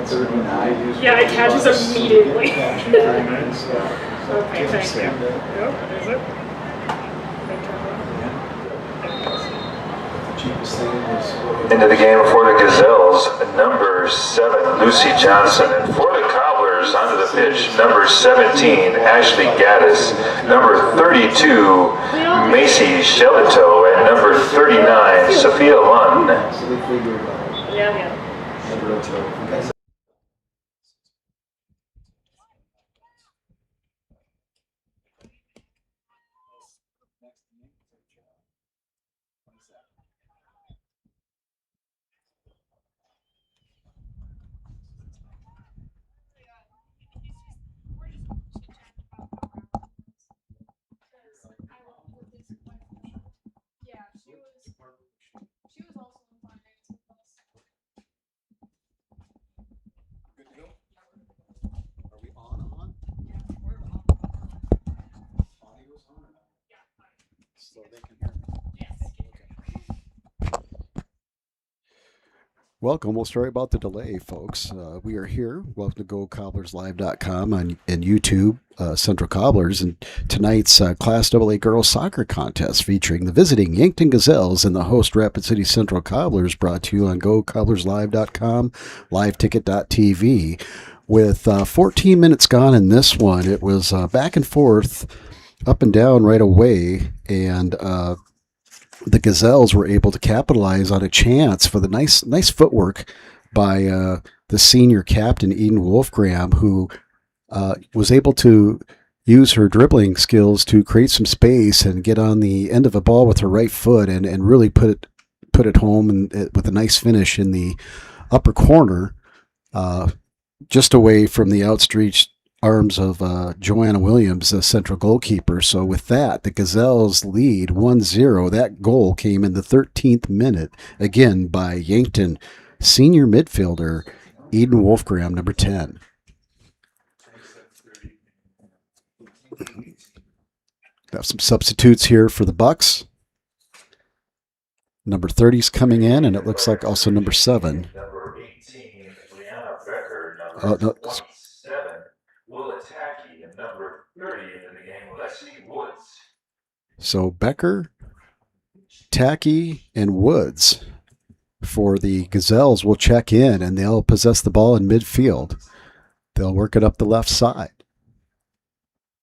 Yeah, it catches immediately. Okay, thank you. Yep, is it? Into the game for the Gazelles, number 7, Lucy Johnson. And for the Cobblers, onto the pitch, number 17, Ashley Gaddis. Number 32, Macy Shelito. And number 39, Sophia Lund. Yeah. She was also in finance with us. Good to go? Are we on? Yeah, we're on. Audio's on or not? Yeah, fine. So they can hear me. Yes. Welcome. We'll sorry about the delay, folks. We are here. Welcome to GoCobblersLive.com and YouTube, Central Cobblers, and tonight's Class AA Girls Soccer Contest featuring the visiting Yankton Gazelles and the host Rapid City Central Cobblers, brought to you on GoCobblersLive.com, LiveTicket.tv. With 14 minutes gone in this one, it was back and forth, up and down right away, and the Gazelles were able to capitalize on a chance for the nice footwork by the senior captain, Eden Wolfgram, who was able to use her dribbling skills to create some space and get on the end of a ball with her right foot and really put it home and with a nice finish in the upper corner, just away from the outstretched arms of Joanna Williams, the central goalkeeper. So with that, the Gazelles lead 1-0. That goal came in the 13th minute, again by Yankton senior midfielder Eden Wolfgram, number 10. Got some substitutes here for the Bucks. Number 30's coming in, and it looks like also number 7. Number 18, Brianna Becker. Oh, Number no. 27, Willa Tacky. And number 30 into the game, Leslie Woods. So Becker, Tacky, and Woods for the Gazelles will check in, and they'll possess the ball in midfield. They'll work it up the left side.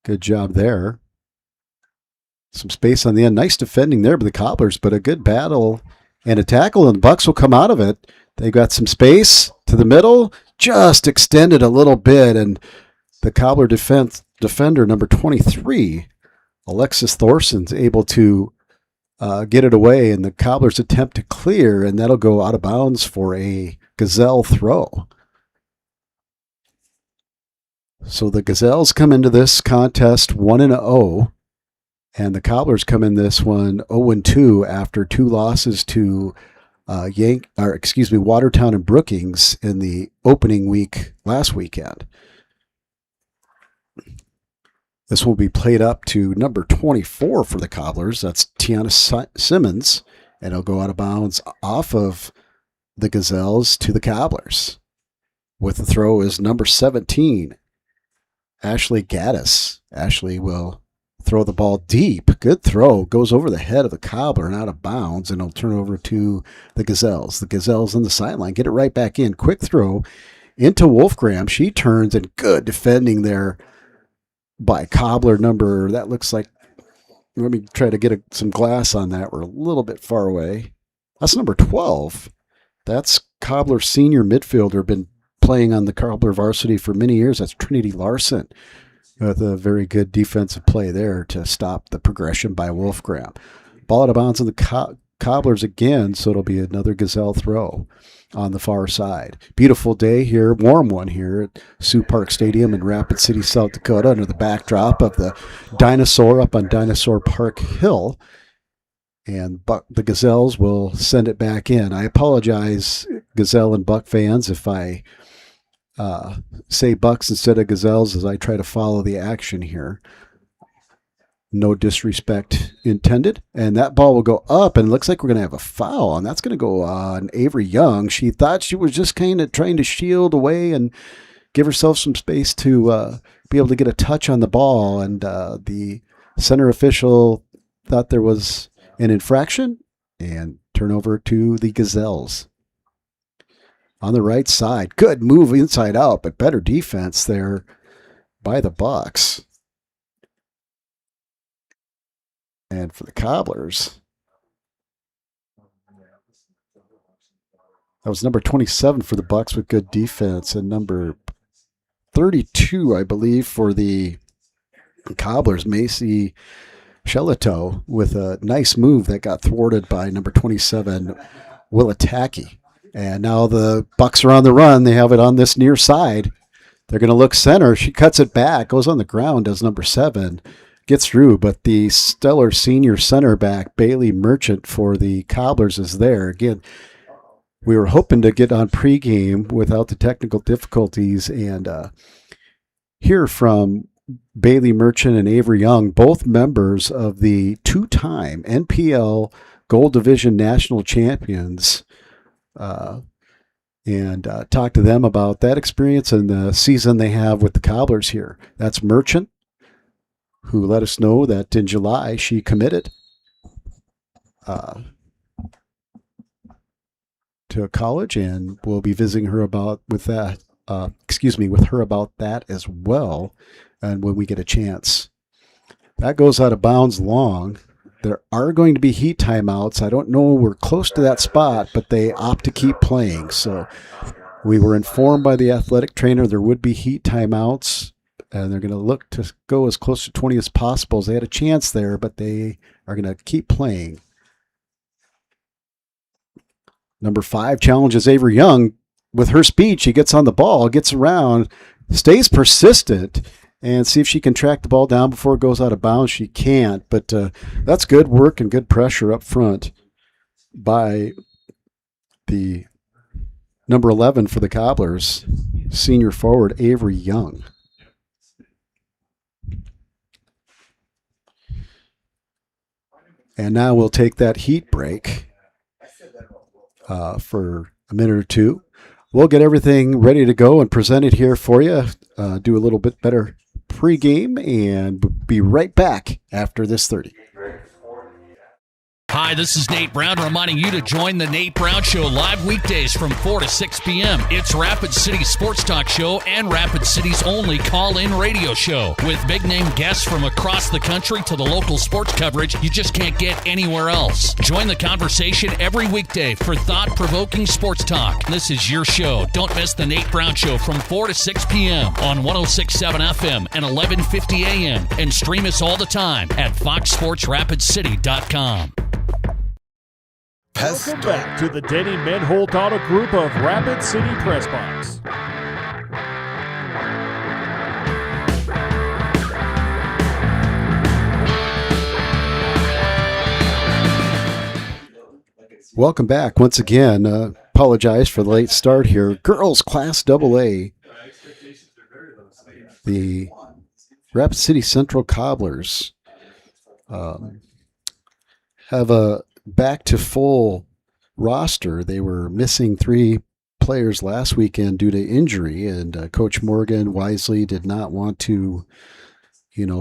Good job there. Some space on the end. Nice defending there by the Cobblers, but a good battle and a tackle, and the Bucks will come out of it. They got some space to the middle, just extended a little bit, and the Cobbler defender, number 23, Alexis Thorson's able to get it away, and the Cobblers attempt to clear, and that'll go out of bounds for a Gazelle throw. So the Gazelles come into this contest 1-0, and the Cobblers come in this one 0-2 after 2 losses to Watertown and Brookings in the opening week last weekend. This will be played up to number 24 for the Cobblers. That's Tiana Simmons, and it'll go out of bounds off of the Gazelles to the Cobblers. With the throw is number 17, Ashley Gaddis. Ashley will throw the ball deep. Good throw. Goes over the head of the Cobbler and out of bounds, and it'll turn over to the Gazelles. The Gazelles on the sideline get it right back in. Quick throw into Wolfgram. She turns, and good defending there by Cobbler number, that looks like, let me try to get some glass on that. We're a little bit far away. That's number 12. That's Cobbler senior midfielder, been playing on the Cobbler varsity for many years. That's Trinity Larson, with a very good defensive play there to stop the progression by Wolfgram. Ball out of bounds on the Cobblers again, so it'll be another Gazelle throw on the far side. Beautiful day here, warm one here at Sioux Park Stadium in Rapid City, South Dakota, under the backdrop of the Dinosaur up on Dinosaur Park Hill. And the Gazelles will send it back in. I apologize, Gazelle and Buck fans, if I say Bucks instead of Gazelles as I try to follow the action here. No disrespect intended. And that ball will go up, and it looks like we're going to have a foul, and that's going to go on Avery Young. She thought she was just kind of trying to shield away and give herself some space to be able to get a touch on the ball, and the center official thought there was an infraction, and turnover to the Gazelles. On the right side, good move inside out, but better defense there by the Bucks. And for the Cobblers, that was number 27 for the Bucks with good defense, and number 32, I believe, for the Cobblers, Macy Shelato, with a nice move that got thwarted by number 27, Willataki. And now the Bucks are on the run. They have it on this near side. They're going to look center. She cuts it back, goes on the ground, does number 7, gets through, but the stellar senior center back, Bailey Merchant, for the Cobblers is there. Again, we were hoping to get on pregame without the technical difficulties and hear from Bailey Merchant and Avery Young, both members of the two-time NPL Gold Division national champions, and talk to them about that experience and the season they have with the Cobblers here. That's Merchant, who let us know that in July she committed to a college, and we'll be visiting her with her about that as well, and when we get a chance. That goes out of bounds long. There are going to be heat timeouts. I don't know, we're close to that spot, but they opt to keep playing. So we were informed by the athletic trainer there would be heat timeouts, and they're going to look to go as close to 20 as possible. They had a chance there, but they are going to keep playing. Number 5 challenges Avery Young. With her speed, she gets on the ball, gets around, stays persistent, and see if she can track the ball down before it goes out of bounds. She can't, but that's good work and good pressure up front by the number 11 for the Cobblers, senior forward Avery Young. And now we'll take that heat break for a minute or two. We'll get everything ready to go and present it here for you. Do a little bit better pregame and be right back after this 30. Hi, this is Nate Brown reminding you to join the Nate Brown Show live weekdays from 4 to 6 p.m. It's Rapid City's sports talk show and Rapid City's only call-in radio show with big-name guests from across the country to the local sports coverage you just can't get anywhere else. Join the conversation every weekday for thought-provoking sports talk. This is your show. Don't miss the Nate Brown Show from 4 to 6 p.m. on 106.7 FM and 1150 a.m. and stream us all the time at foxsportsrapidcity.com. Welcome back to the Denny Menholt Auto Group of Rapid City Press Box. Welcome back once again. Apologize for the late start here. Girls Class AA. The Rapid City Central Cobblers have a back to full roster. They were missing 3 players last weekend due to injury, and Coach Morgan wisely did not want to,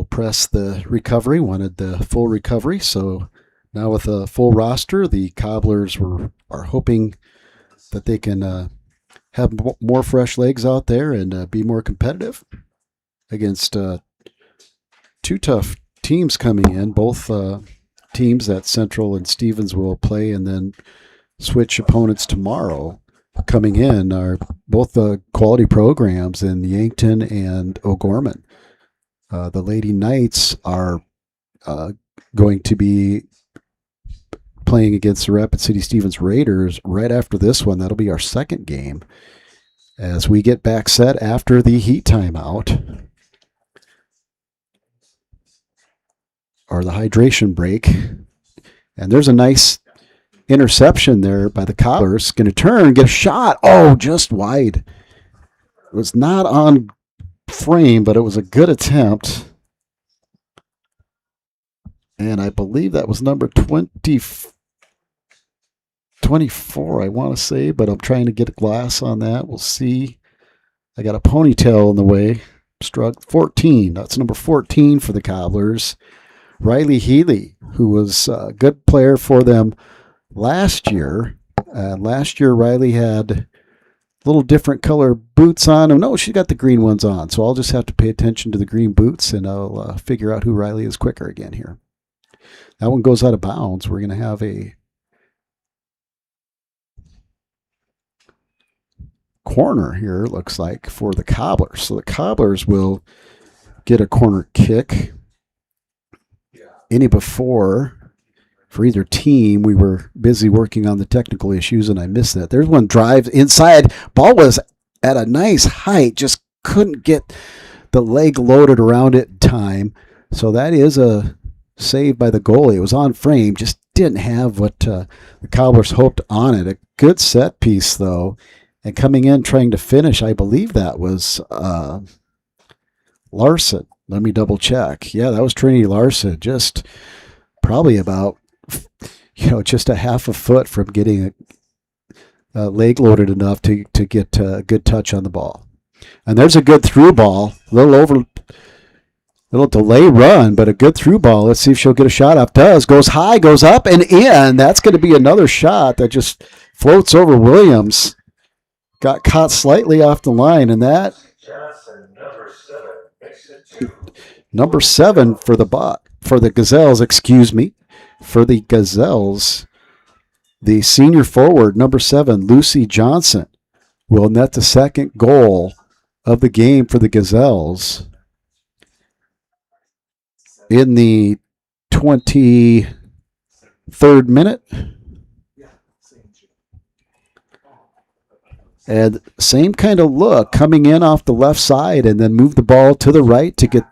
press the recovery, wanted the full recovery. So now with a full roster, the Cobblers are hoping that they can have more fresh legs out there and be more competitive against 2 tough teams coming in, both teams that Central and Stevens will play and then switch opponents tomorrow. Coming in are both the quality programs in Yankton and O'Gorman. The Lady Knights are going to be playing against the Rapid City Stevens Raiders right after this one. That'll be our second game as we get back set after the heat timeout, or the hydration break. And there's a nice interception there by the Cobblers. Going to turn, get a shot. Oh, just wide. It was not on frame, but it was a good attempt. And I believe that was number 24, I want to say, but I'm trying to get a glass on that. We'll see. I got a ponytail in the way. Struck 14. That's number 14 for the Cobblers. Riley Healy, who was a good player for them last year. Last year, Riley had a little different color boots on. Oh, no, she got the green ones on. So I'll just have to pay attention to the green boots, and I'll figure out who Riley is quicker again here. That one goes out of bounds. We're going to have a corner here, it looks like, for the Cobblers. So the Cobblers will get a corner kick. Any before, for either team, we were busy working on the technical issues, and I missed that. There's one drive inside. Ball was at a nice height, just couldn't get the leg loaded around it in time. So that is a save by the goalie. It was on frame, just didn't have what the Cobblers hoped on it. A good set piece, though. And coming in trying to finish, I believe that was Larson. Let me double check. Yeah, that was Trinity Larson. Just probably about, just a half a foot from getting a leg loaded enough to get a good touch on the ball. And there's a good through ball. Little delay run, but a good through ball. Let's see if she'll get a shot off. Does. Goes high, goes up and in. That's going to be another shot that just floats over Williams. Got caught slightly off the line, and that number 7 for the Gazelles, for the Gazelles, the senior forward, number 7, Lucy Johnson, will net the second goal of the game for the Gazelles in the 23rd minute. And same kind of look, coming in off the left side and then move the ball to the right to get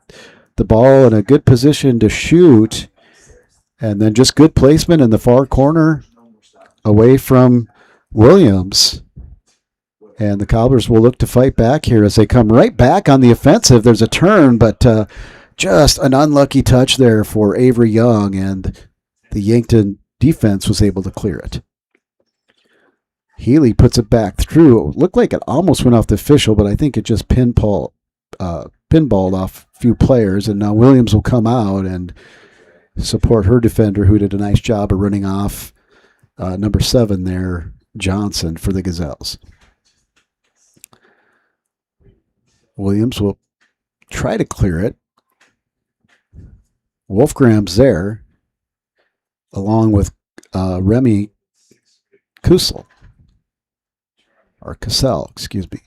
the ball in a good position to shoot. And then just good placement in the far corner away from Williams. And the Cobblers will look to fight back here as they come right back on the offensive. There's a turn, but just an unlucky touch there for Avery Young, and the Yankton defense was able to clear it. Healy puts it back through. It looked like it almost went off the official, but I think it just pinballed off a few players, and now Williams will come out and support her defender, who did a nice job of running off number 7 there, Johnson, for the Gazelles. Williams will try to clear it. Wolfgram's there, along with Remy Kussel. Or Cassell, excuse me.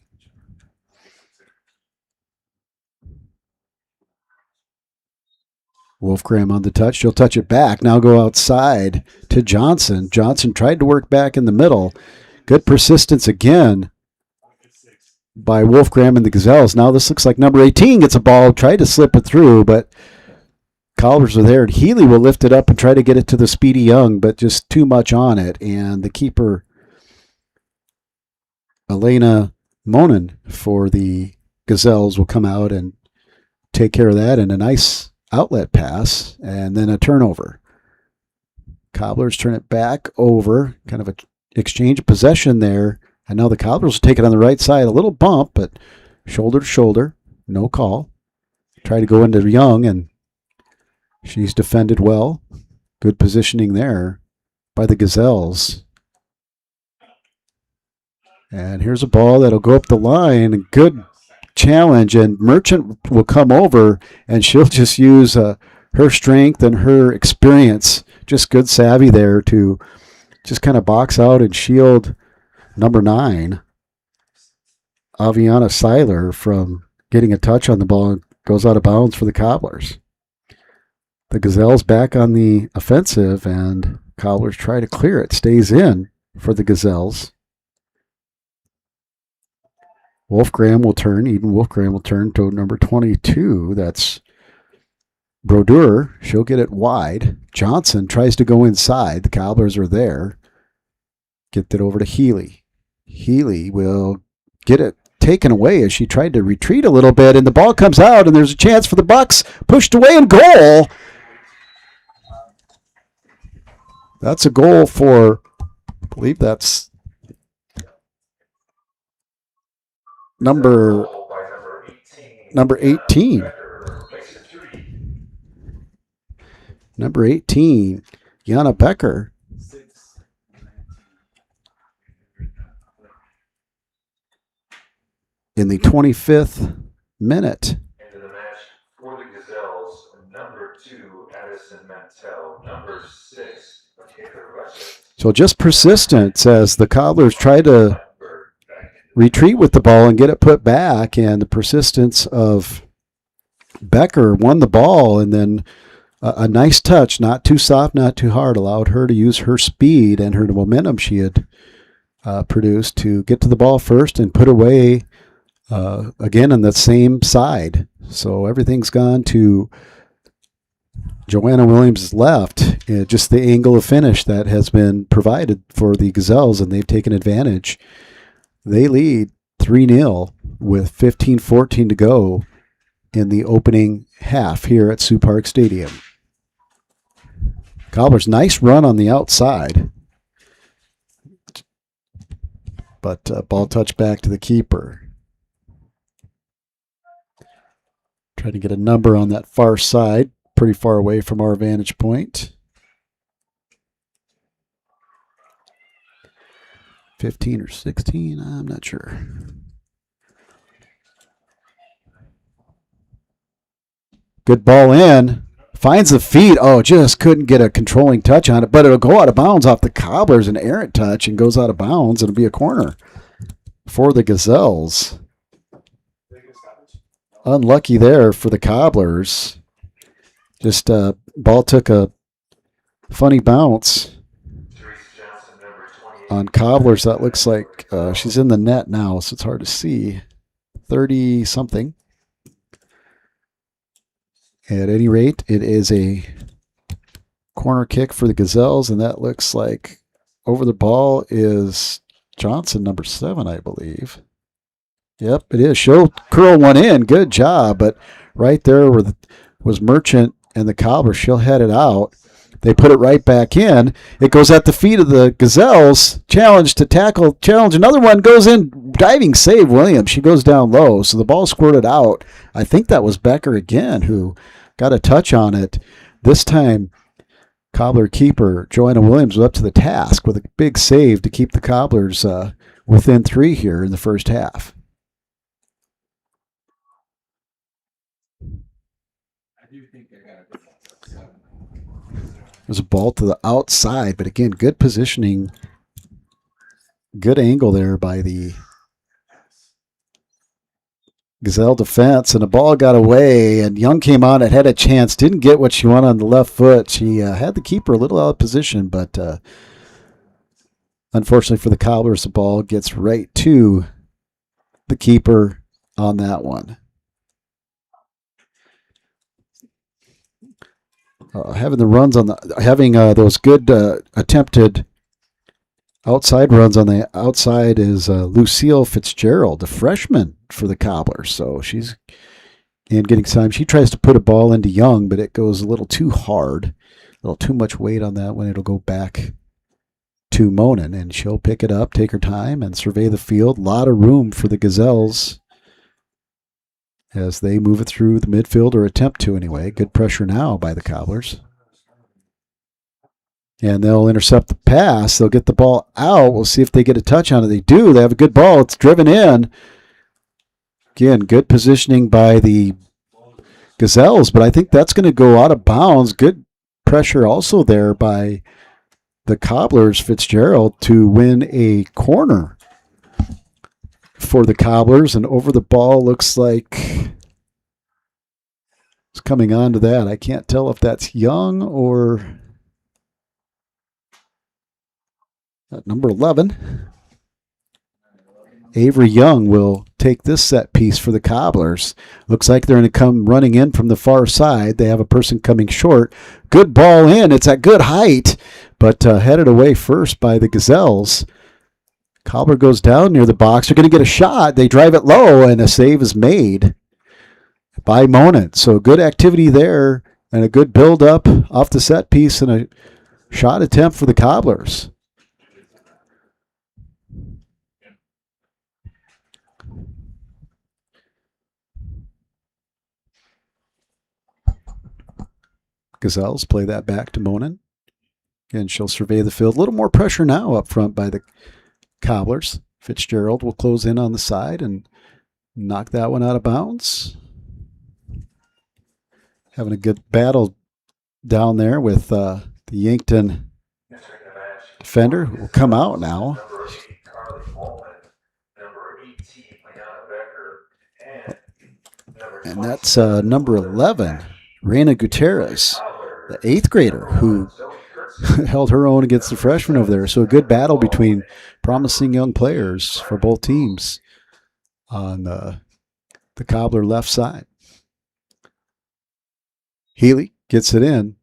Wolfgram on the touch. She'll touch it back. Now go outside to Johnson. Johnson tried to work back in the middle. Good persistence again by Wolfgram and the Gazelles. Now this looks like number 18 gets a ball. Tried to slip it through, but Cobblers are there. And Healy will lift it up and try to get it to the Speedy Young, but just too much on it. And the keeper, Elena Monin, for the Gazelles, will come out and take care of that, and a nice outlet pass, and then a turnover. Cobblers turn it back over, kind of an exchange of possession there, and now the Cobblers will take it on the right side. A little bump, but shoulder to shoulder, no call. Try to go into Young, and she's defended well. Good positioning there by the Gazelles. And here's a ball that'll go up the line. Good challenge, and Merchant will come over, and she'll just use her strength and her experience. Just good savvy there to just kind of box out and shield number 9, Aviana Seiler, from getting a touch on the ball, and goes out of bounds for the Cobblers. The Gazelles back on the offensive, and Cobblers try to clear it. Stays in for the Gazelles. Wolfgram will turn. Eden Wolfgram will turn to number 22. That's Brodeur. She'll get it wide. Johnson tries to go inside. The Cobblers are there. Get that over to Healy. Healy will get it taken away as she tried to retreat a little bit, and the ball comes out, and there's a chance for the Bucks. Pushed away in goal. That's a goal for, I believe that's number 18. Number 18, Jana Becker. In the 25th minute. Into the match for the Gazelles, number 2, Addison Mantell, number 6, Taylor Wesson. So just persistence as the Cobblers try to retreat with the ball and get it put back, and the persistence of Becker won the ball, and then a nice touch, not too soft, not too hard, allowed her to use her speed and her momentum she had produced to get to the ball first and put away again on the same side. So everything's gone to Joanna Williams' left, just the angle of finish that has been provided for the Gazelles, and they've taken advantage. They lead 3-0 with 15:14 to go in the opening half here at Sioux Park Stadium. Cobblers, nice run on the outside, but ball touch back to the keeper. Trying to get a number on that far side, pretty far away from our vantage point. 15 or 16, I'm not sure. Good ball in. Finds the feet. Oh, just couldn't get a controlling touch on it, but it'll go out of bounds off the Cobblers, an errant touch, and goes out of bounds. It'll be a corner for the Gazelles. Unlucky there for the Cobblers. Just ball took a funny bounce on Cobblers. That looks like she's in the net now, so it's hard to see. 30-something. At any rate, it is a corner kick for the Gazelles, and that looks like over the ball is Johnson, number 7, I believe. Yep, it is. She'll curl one in. Good job. But right there was Merchant and the Cobblers. She'll head it out. They put it right back in. It goes at the feet of the Gazelles. Challenge to tackle. Challenge. Another one goes in. Diving save, Williams. She goes down low. So the ball squirted out. I think that was Becker again who got a touch on it. This time, Cobbler keeper Joanna Williams was up to the task with a big save to keep the Cobblers within 3 here in the first half. There's a ball to the outside, but again, good positioning, good angle there by the Gazelle defense, and the ball got away, and Young came on. It had a chance, didn't get what she wanted on the left foot. She had the keeper a little out of position, but unfortunately for the Cobblers, the ball gets right to the keeper on that one. Having the runs on the, those good attempted outside runs on the outside is Lucille Fitzgerald, a freshman for the Cobblers. So she's getting time. She tries to put a ball into Young, but it goes a little too hard, a little too much weight on that one. It'll go back to Monin, and she'll pick it up, take her time, and survey the field. A lot of room for the Gazelles as they move it through the midfield, or attempt to anyway. Good pressure now by the Cobblers. And they'll intercept the pass. They'll get the ball out. We'll see if they get a touch on it. They do. They have a good ball. It's driven in. Again, good positioning by the Gazelles, but I think that's going to go out of bounds. Good pressure also there by the Cobblers, Fitzgerald, to win a corner for the Cobblers, and over the ball looks like it's coming on to that. I can't tell if that's Young or number 11. Avery Young will take this set piece for the Cobblers. Looks like they're going to come running in from the far side. They have a person coming short. Good ball in. It's at good height, but headed away first by the Gazelles. Cobbler goes down near the box. They're going to get a shot. They drive it low, and a save is made by Monin. So good activity there, and a good build-up off the set piece, and a shot attempt for the Cobblers. Gazelles play that back to Monin. And she'll survey the field. A little more pressure now up front by the Cobblers. Fitzgerald will close in on the side and knock that one out of bounds. Having a good battle down there with the Yankton defender who will come out now. And that's number 11, Reina Gutierrez, the 8th grader who held her own against the freshman over there. So a good battle between promising young players for both teams on the Cobbler left side. Healy gets it in.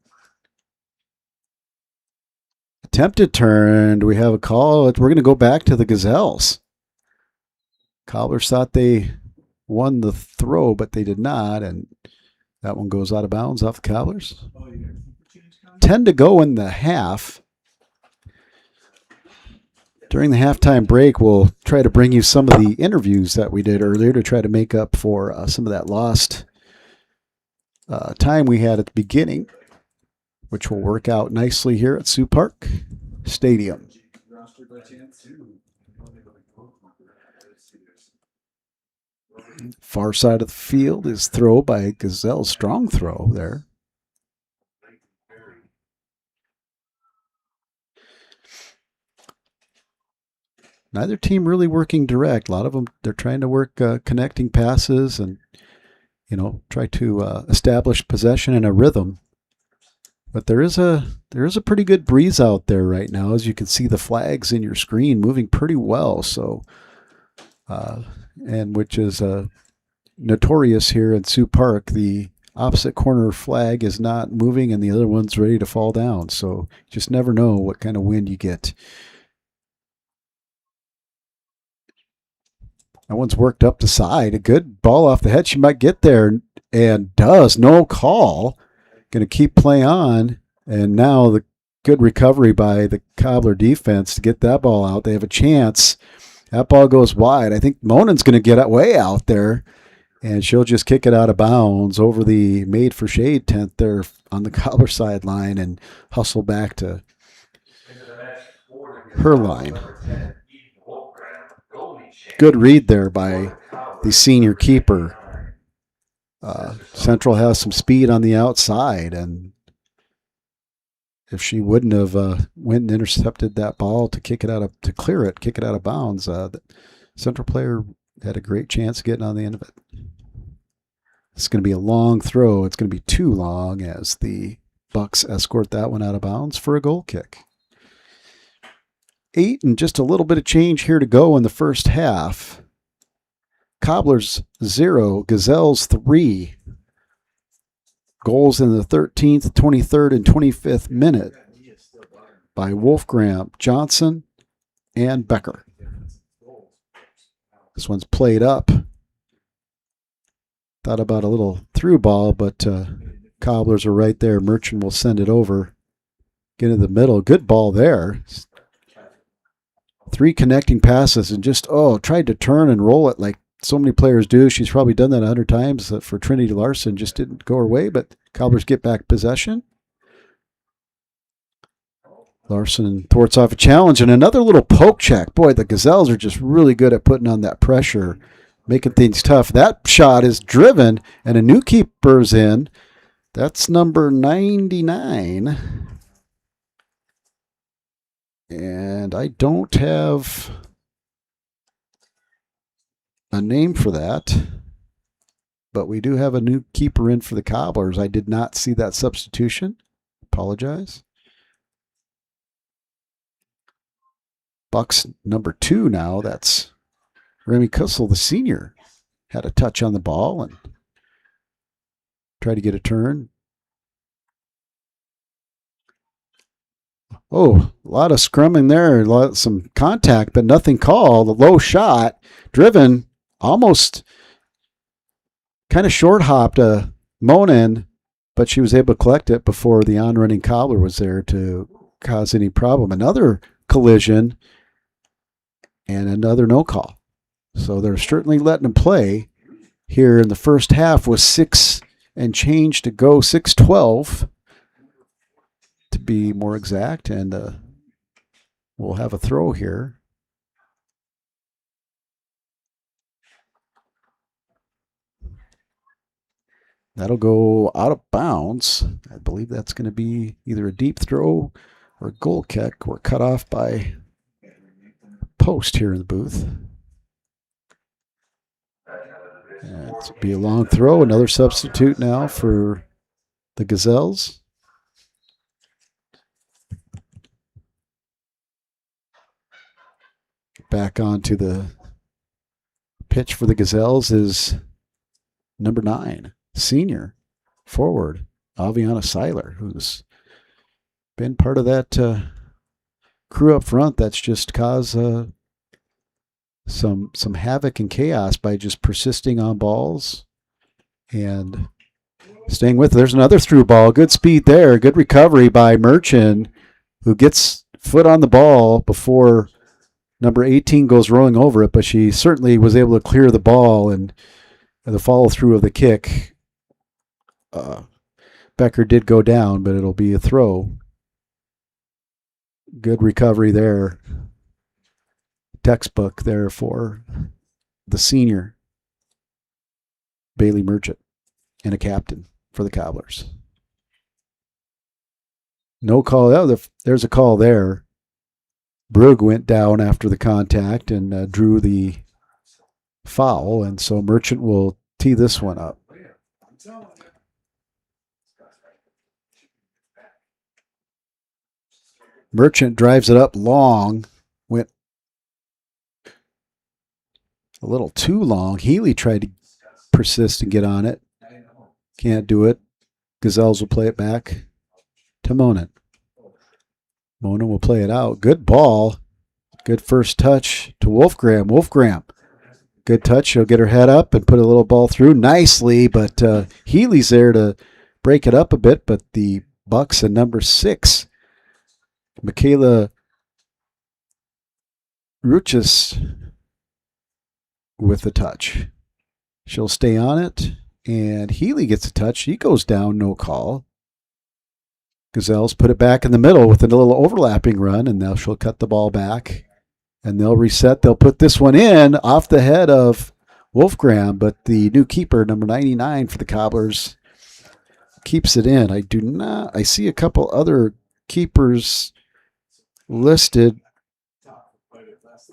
Attempted turn. Do we have a call? We're going to go back to the Gazelles. Cobblers thought they won the throw, but they did not, and that one goes out of bounds off the Cobblers. 10 to go in the half. During the halftime break, we'll try to bring you some of the interviews that we did earlier to try to make up for some of that lost time we had at the beginning, which will work out nicely here at Sioux Park Stadium. Far side of the field is throw by Gazelle. Strong throw there. Neither team really working direct. A lot of them, they're trying to work connecting passes and, try to establish possession and a rhythm. But there is a pretty good breeze out there right now. As you can see, the flags in your screen moving pretty well. So, and which is notorious here in Sioux Park. The opposite corner flag is not moving and the other one's ready to fall down. So you just never know what kind of wind you get. That one's worked up the side. A good ball off the head. She might get there and does. No call. Going to keep playing on. And now the good recovery by the Cobbler defense to get that ball out. They have a chance. That ball goes wide. I think Monin's going to get way out there. And she'll just kick it out of bounds over the made for shade tent there on the Cobbler sideline and hustle back to her line. Good read there by the senior keeper. Central has some speed on the outside, and if she wouldn't have went and intercepted that ball to kick it out of bounds, the Central player had a great chance of getting on the end of it. It's going to be a long throw. It's going to be too long as the Bucks escort that one out of bounds for a goal kick. 8 and just a little bit of change here to go in the first half. Cobblers 0, Gazelles 3. Goals in the 13th, 23rd, and 25th minute by Wolfgram, Johnson, and Becker. This one's played up. Thought about a little through ball, but Cobblers are right there. Merchant will send it over. Get in the middle. Good ball there. 3 connecting passes and just, tried to turn and roll it like so many players do. She's probably done that 100 times for Trinity Larson. Just didn't go her way, but Cobblers get back possession. Larson thwarts off a challenge and another little poke check. Boy, the Gazelles are just really good at putting on that pressure, making things tough. That shot is driven and a new keeper's in. That's number 99. And I don't have a name for that, but we do have a new keeper in for the Cobblers. I did not see that substitution. Apologize. Bucks number 2 now. That's Remy Kussel, the senior. Had a touch on the ball and tried to get a turn. Oh, a lot of scrumming there, some contact, but nothing called. A low shot, driven, almost kind of short hopped Monin, but she was able to collect it before the on-running Cobbler was there to cause any problem. Another collision and another no call. So they're certainly letting him play here in the first half with 6 and change to go, 6:12 to be more exact. And we'll have a throw here. That'll go out of bounds. I believe that's going to be either a deep throw or a goal kick. We're cut off by post here in the booth. And it's be a long throw. Another substitute now for the Gazelles. Back onto the pitch for the Gazelles is number 9. Senior forward, Aviana Seiler, who's been part of that crew up front that's just caused some havoc and chaos by just persisting on balls and staying with it. There's another through ball. Good speed there. Good recovery by Merchant, who gets foot on the ball before number 18 goes rolling over it, but she certainly was able to clear the ball, and the follow through of the kick. Becker did go down, but it'll be a throw. Good recovery there. Textbook there for the senior, Bailey Merchant, and a captain for the Cobblers. No call. Oh, there's a call there. Brugge went down after the contact and drew the foul, and so Merchant will tee this one up. Merchant drives it up long, went a little too long. Healy tried to persist and get on it. Can't do it. Gazelles will play it back to Monin. Monin will play it out. Good ball. Good first touch to Wolfgram. Wolfgram. Good touch. She'll get her head up and put a little ball through nicely, but Healy's there to break it up a bit, but the Bucks and number 6, Michaela Ruchis with the touch. She'll stay on it, and Healy gets a touch. He goes down, no call. Gazelles put it back in the middle with a little overlapping run, and now she'll cut the ball back, and they'll reset. They'll put this one in off the head of Wolfgram, but the new keeper, number 99 for the Cobblers, keeps it in. I see a couple other keepers listed,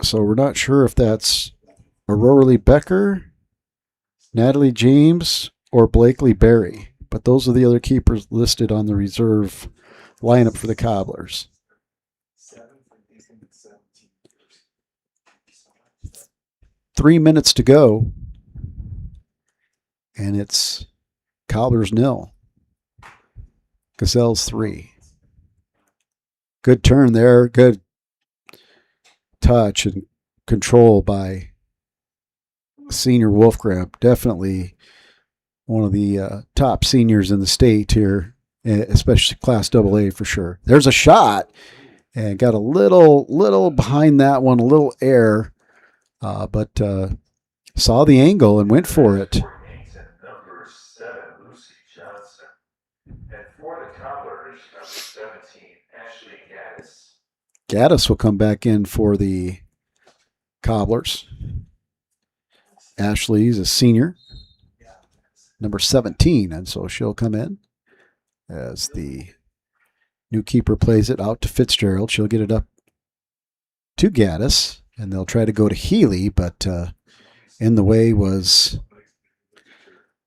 so we're not sure if that's Aurora Lee Becker, Natalie James, or Blakely Berry, but those are the other keepers listed on the reserve lineup for the Cobblers. 3 minutes to go, and it's Cobblers 0, Gazelles 3. Good turn there. Good touch and control by senior Wolfgram. Definitely one of the top seniors in the state here, especially Class AA for sure. There's a shot, and got a little behind that one, a little air, but saw the angle and went for it. Number 7, Lucy Johnson. And for the Cobblers, number 17, Ashley Gaddis. Gaddis will come back in for the Cobblers. Ashley's a senior, number 17, and so she'll come in as the new keeper plays it out to Fitzgerald. She'll get it up to Gaddis, and they'll try to go to Healy, but in the way was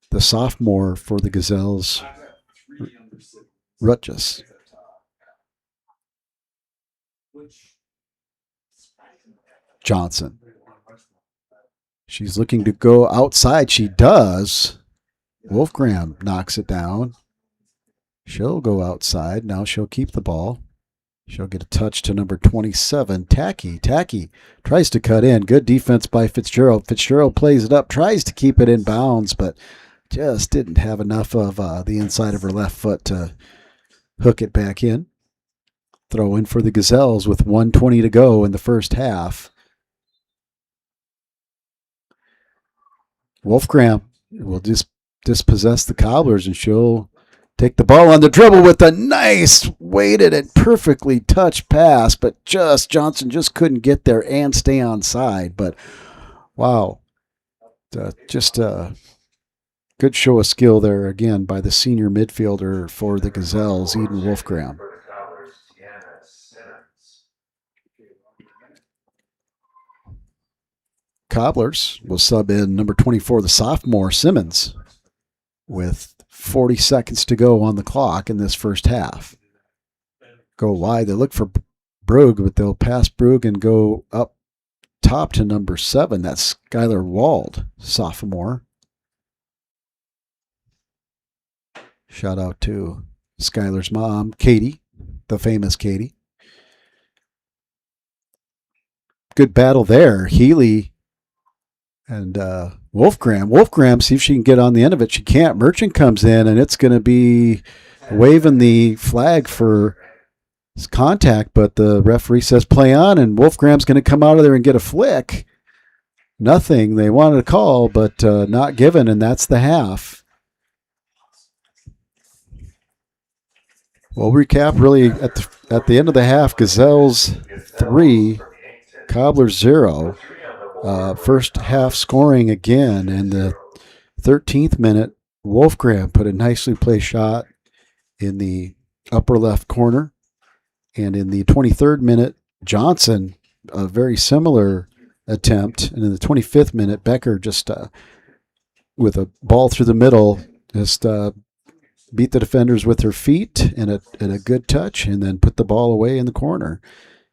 the sophomore for the Gazelles, Rutgers. Johnson. She's looking to go outside. She does. Wolfgram knocks it down. She'll go outside. Now she'll keep the ball. She'll get a touch to number 27, Tacky. Tacky tries to cut in. Good defense by Fitzgerald. Fitzgerald plays it up, tries to keep it in bounds, but just didn't have enough of the inside of her left foot to hook it back in. throw in for the Gazelles with 1:20 to go in the first half. Wolfgram will just dispossess the Cobblers, and she'll take the ball on the dribble with a nice weighted and perfectly touched pass, but Johnson just couldn't get there and stay on side. But wow, just a good show of skill there again by the senior midfielder for the Gazelles, Eden Wolfgram. Cobblers will sub in number 24, the sophomore Simmons, with 40 seconds to go on the clock in this first half. Go wide. They look for Brugge, but they'll pass Brugge and go up top to number 7. That's Skylar Wald, sophomore. Shout out to Skylar's mom, Katie, the famous Katie. Good battle there. Healy and Wolfgram. Wolfgram, see if she can get on the end of it. She can't. Merchant comes in, and it's going to be waving the flag for contact, but the referee says play on, and Wolfgram's going to come out of there and get a flick. Nothing. They wanted a call, but not given, and that's the half. We'll recap really at the end of the half. Gazelles 3, Cobblers 0. First half scoring again. In the 13th minute, Wolfgram put a nicely placed shot in the upper left corner. And in the 23rd minute, Johnson, a very similar attempt. And in the 25th minute, Becker just with a ball through the middle, just beat the defenders with her feet and a good touch, and then put the ball away in the corner.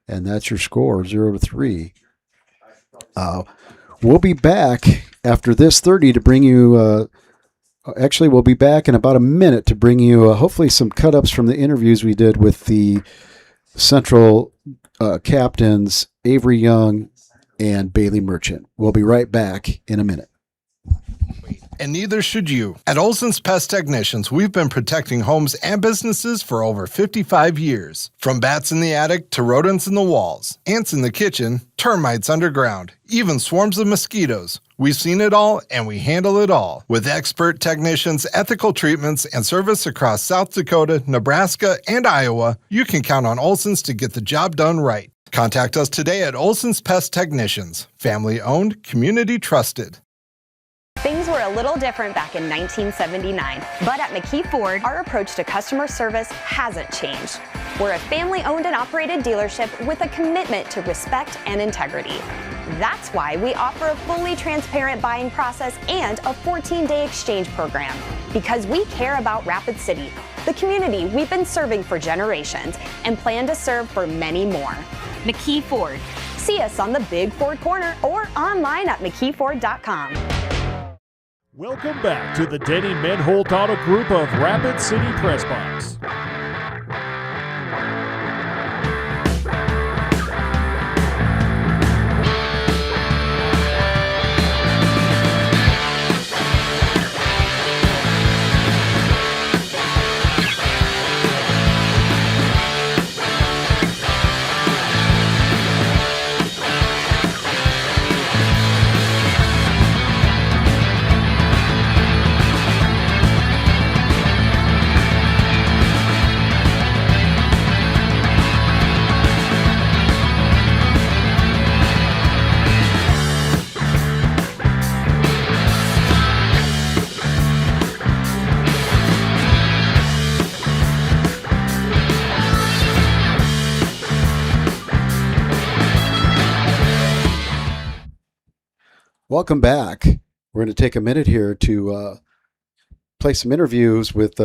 And that's your score, 0-3. We'll be back after this 30 to bring you, actually we'll be back in about a minute to bring you hopefully some cut-ups from the interviews we did with the Central captains, Avery Young and Bailey Merchant. We'll be right back in a minute. And neither should you. At Olson's Pest Technicians, we've been protecting homes and businesses for over 55 years. From bats in the attic to rodents in the walls, ants in the kitchen, termites underground, even swarms of mosquitoes. We've seen it all, and we handle it all. With expert technicians, ethical treatments, and service across South Dakota, Nebraska, and Iowa, you can count on Olson's to get the job done right. Contact us today at Olson's Pest Technicians. Family-owned, community-trusted. Things were a little different back in 1979, but at McKee Ford, our approach to customer service hasn't changed. We're a family-owned and operated dealership with a commitment to respect and integrity. That's why we offer a fully transparent buying process and a 14-day exchange program, because we care about Rapid City, the community we've been serving for generations, and plan to serve for many more. McKee Ford. See us on the Big Ford Corner or online at McKeeFord.com. Welcome back to the Denny Menholt Auto Group of Rapid City Press Box. Welcome back. We're going to take a minute here to play some interviews with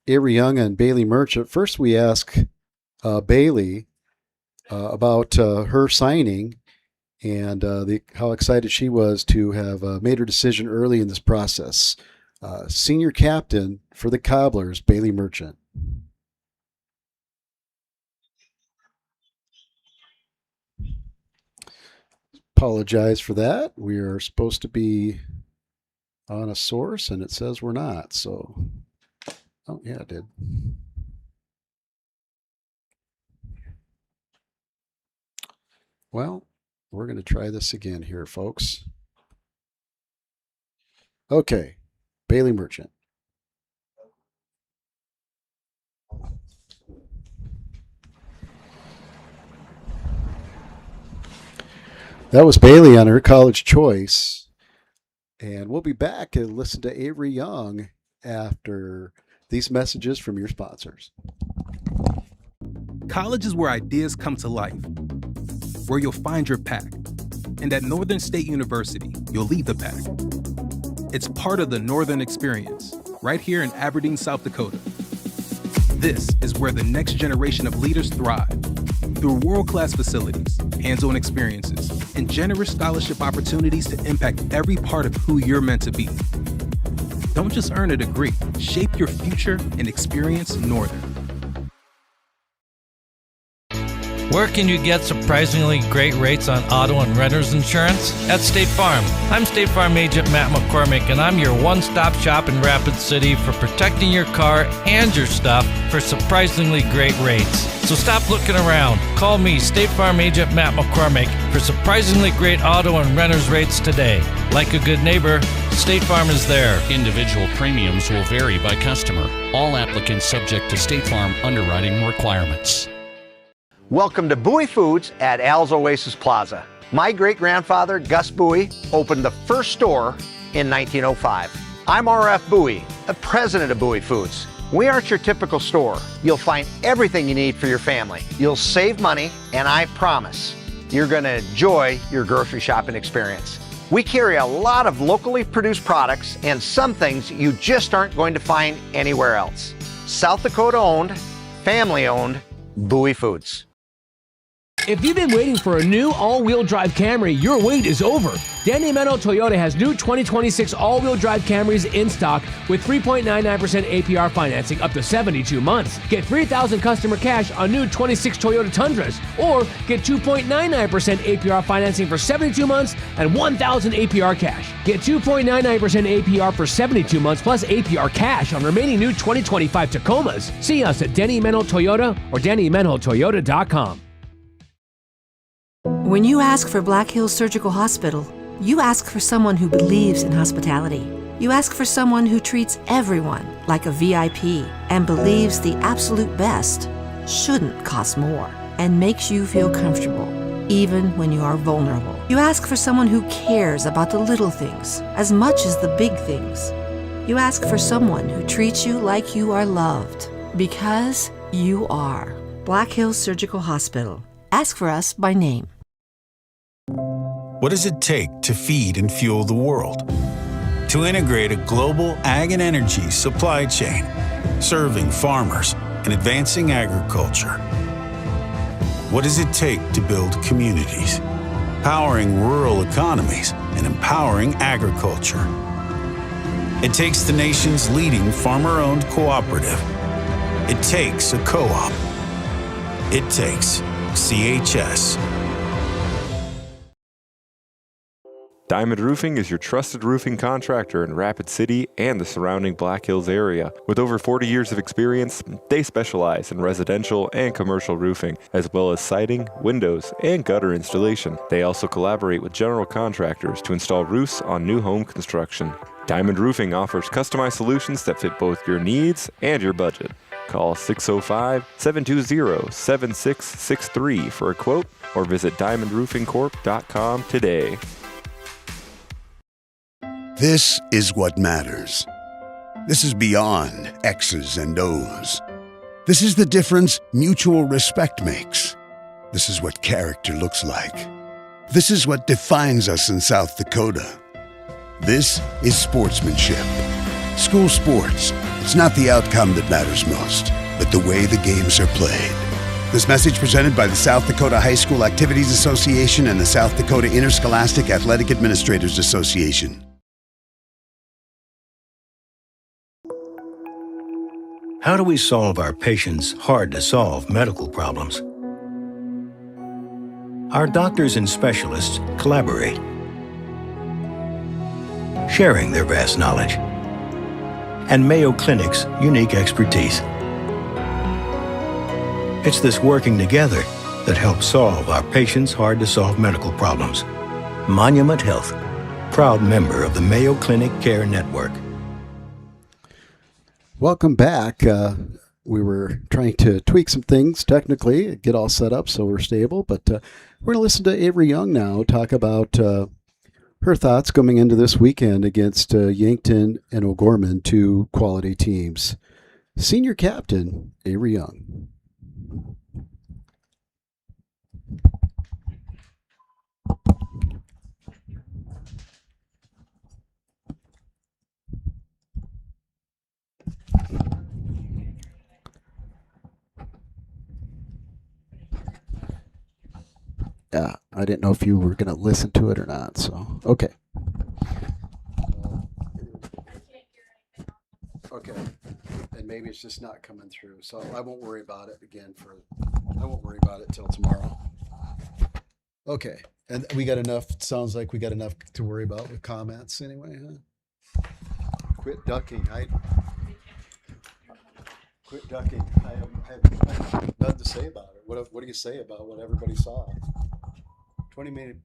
Avery Young and Bailey Merchant. First, we ask Bailey about her signing and how excited she was to have made her decision early in this process. Senior captain for the Cobblers, Bailey Merchant. Apologize for that. We are supposed to be on a source and it says we're not. So, oh yeah, it did. Well, we're going to try this again here, folks. Okay, Bailey Merchant. That was Bailey on her college choice. And we'll be back and listen to Avery Young after these messages from your sponsors. College is where ideas come to life, where you'll find your pack. And at Northern State University, you'll lead the pack. It's part of the Northern Experience, right here in Aberdeen, South Dakota. This is where the next generation of leaders thrive, through world-class facilities, hands-on experiences, and generous scholarship opportunities to impact every part of who you're meant to be. Don't just earn a degree, shape your future and experience Northern. Where can you get surprisingly great rates on auto and renter's insurance? At State Farm. I'm State Farm Agent Matt McCormick, and I'm your one-stop shop in Rapid City for protecting your car and your stuff for surprisingly great rates. So stop looking around. Call me, State Farm Agent Matt McCormick, for surprisingly great auto and renter's rates today. Like a good neighbor, State Farm is there. Individual premiums will vary by customer. All applicants subject to State Farm underwriting requirements. Welcome to Bowie Foods at Al's Oasis Plaza. My great-grandfather, Gus Bowie, opened the first store in 1905. I'm R.F. Bowie, the president of Bowie Foods. We aren't your typical store. You'll find everything you need for your family. You'll save money, and I promise you're going to enjoy your grocery shopping experience. We carry a lot of locally produced products and some things you just aren't going to find anywhere else. South Dakota-owned, family-owned, Bowie Foods. If you've been waiting for a new all-wheel drive Camry, your wait is over. Danny Menno Toyota has new 2026 all-wheel drive Camrys in stock with 3.99% APR financing up to 72 months. Get $3,000 customer cash on new 26 Toyota Tundras, or get 2.99% APR financing for 72 months and $1,000 APR cash. Get 2.99% APR for 72 months plus APR cash on remaining new 2025 Tacomas. See us at Danny Menno Toyota or DannyMennoToyota.com. When you ask for Black Hills Surgical Hospital, you ask for someone who believes in hospitality. You ask for someone who treats everyone like a VIP and believes the absolute best shouldn't cost more and makes you feel comfortable, even when you are vulnerable. You ask for someone who cares about the little things as much as the big things. You ask for someone who treats you like you are loved, because you are. Black Hills Surgical Hospital. Ask for us by name. What does it take to feed and fuel the world? To integrate a global ag and energy supply chain, serving farmers and advancing agriculture? What does it take to build communities, powering rural economies and empowering agriculture? It takes the nation's leading farmer-owned cooperative. It takes a co-op. It takes CHS. Diamond Roofing is your trusted roofing contractor in Rapid City and the surrounding Black Hills area. With over 40 years of experience, they specialize in residential and commercial roofing, as well as siding, windows, and gutter installation. They also collaborate with general contractors to install roofs on new home construction. Diamond Roofing offers customized solutions that fit both your needs and your budget. Call 605-720-7663 for a quote or visit diamondroofingcorp.com today. This is what matters. This is beyond X's and O's. This is the difference mutual respect makes. This is what character looks like. This is what defines us in South Dakota. This is sportsmanship. School sports. It's not the outcome that matters most, but the way the games are played. This message presented by the South Dakota High School Activities Association and the South Dakota Interscholastic Athletic Administrators Association. How do we solve our patients' hard-to-solve medical problems? Our doctors and specialists collaborate, sharing their vast knowledge and Mayo Clinic's unique expertise. It's this working together that help solve our patients' hard-to-solve medical problems. Monument Health, proud member of the Mayo Clinic Care Network. Welcome back. We were trying to tweak some things technically, get all set up so we're stable, but we're going to listen to Avery Young now talk about her thoughts coming into this weekend against Yankton and O'Gorman, two quality teams. Senior captain, Avery Young. Yeah, I didn't know if you were going to listen to it or not, so, okay. Okay, and maybe it's just not coming through, so I won't worry about it again I won't worry about it till tomorrow. Okay, and we got enough, sounds like we got enough to worry about with comments anyway, huh? Quit ducking, Quit ducking. I have nothing to say about it. What do you say about what everybody saw? 20 minutes.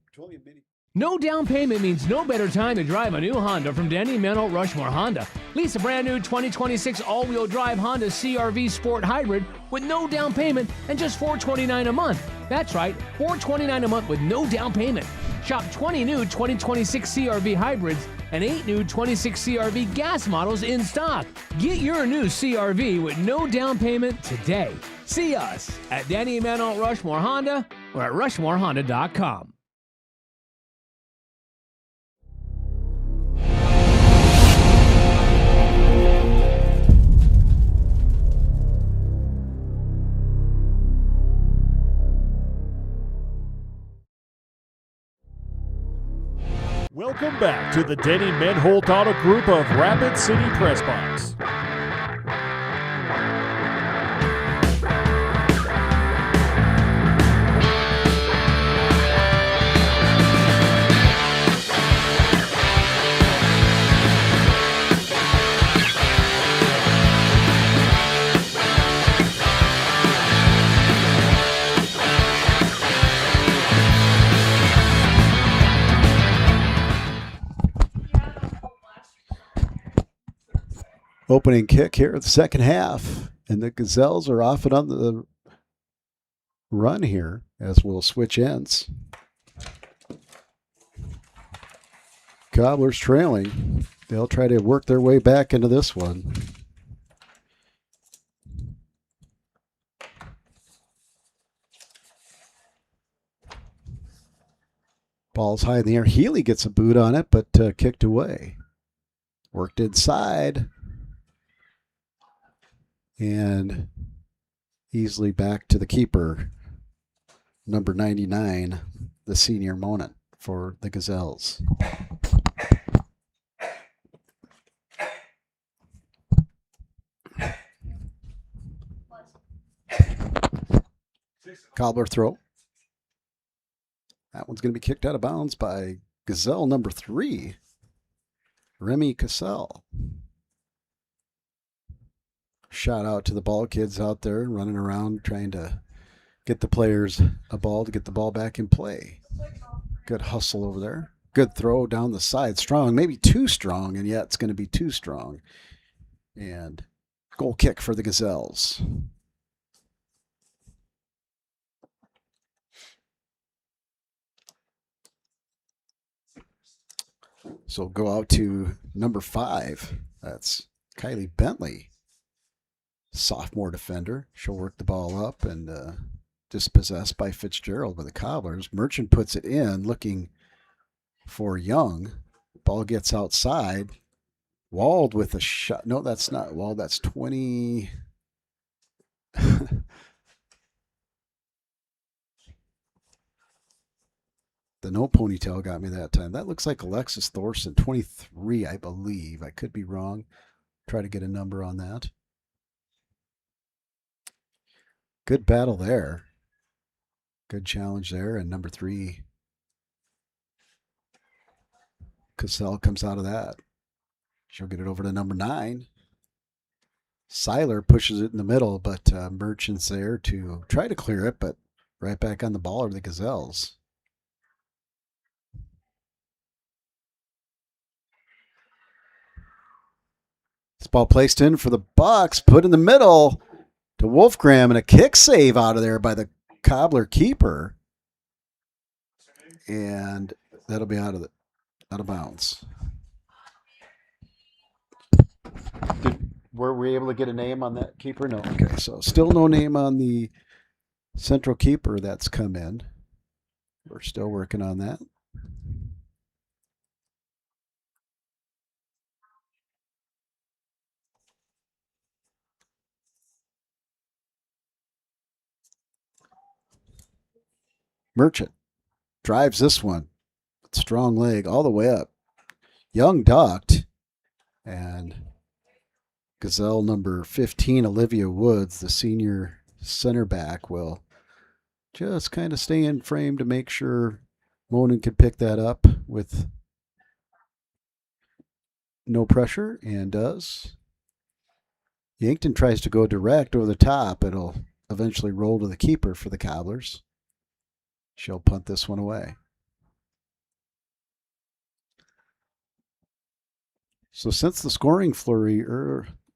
No down payment means no better time to drive a new Honda from Denny Menno Rushmore Honda. Lease a brand new 2026 all-wheel drive Honda CR-V Sport Hybrid with no down payment and just $429 a month. That's right, $429 a month with no down payment. Shop 20 new 2026 CR-V hybrids and 8 new 26 CR-V gas models in stock. Get your new CR-V with no down payment today. See us at Denny Menno Rushmore Honda or at RushmoreHonda.com. Welcome back to the Denny Menholt Auto Group of Rapid City Press Box. Opening kick here at the second half, and the Gazelles are off and on the run here as we'll switch ends. Cobblers trailing. They'll try to work their way back into this one. Ball's high in the air. Healy gets a boot on it, but kicked away. Worked inside. And easily back to the keeper, number 99, the senior Monin for the Gazelles. Cobbler throw. That one's going to be kicked out of bounds by Gazelle number 3, Remy Cassell. Shout out to the ball kids out there running around trying to get the players a ball to get the ball back in play. Good hustle over there. Good throw down the side. Strong, maybe too strong, and yet it's going to be too strong. And goal kick for the Gazelles. So go out to number 5. That's Kylie Bentley. Sophomore defender. She'll work the ball up and dispossessed by Fitzgerald with the Cobblers. Merchant puts it in, looking for Young. Ball gets outside. Wald with a shot. No, that's not Wald. That's 20. The no ponytail got me that time. That looks like Alexis Thorson, 23, I believe. I could be wrong. Try to get a number on that. Good battle there. Good challenge there. And number 3, Cassell comes out of that. She'll get it over to number 9. Seiler pushes it in the middle, but Merchant's there to try to clear it, but Right back on the ball are the Gazelles. This ball placed in for the Bucks, put in the middle to Wolfgram, and a kick save out of there by the Cobbler keeper. And that'll be out of bounds. Were we able to get a name on that keeper? No. Okay, so still no name on the central keeper that's come in. We're still working on that. Merchant drives this one. Strong leg all the way up. Young ducked. And Gazelle number 15, Olivia Woods, the senior center back, will just kind of stay in frame to make sure Monin could pick that up with no pressure, and does. Yankton tries to go direct over the top. It'll eventually roll to the keeper for the Cobblers. She'll punt this one away. So since the scoring flurry,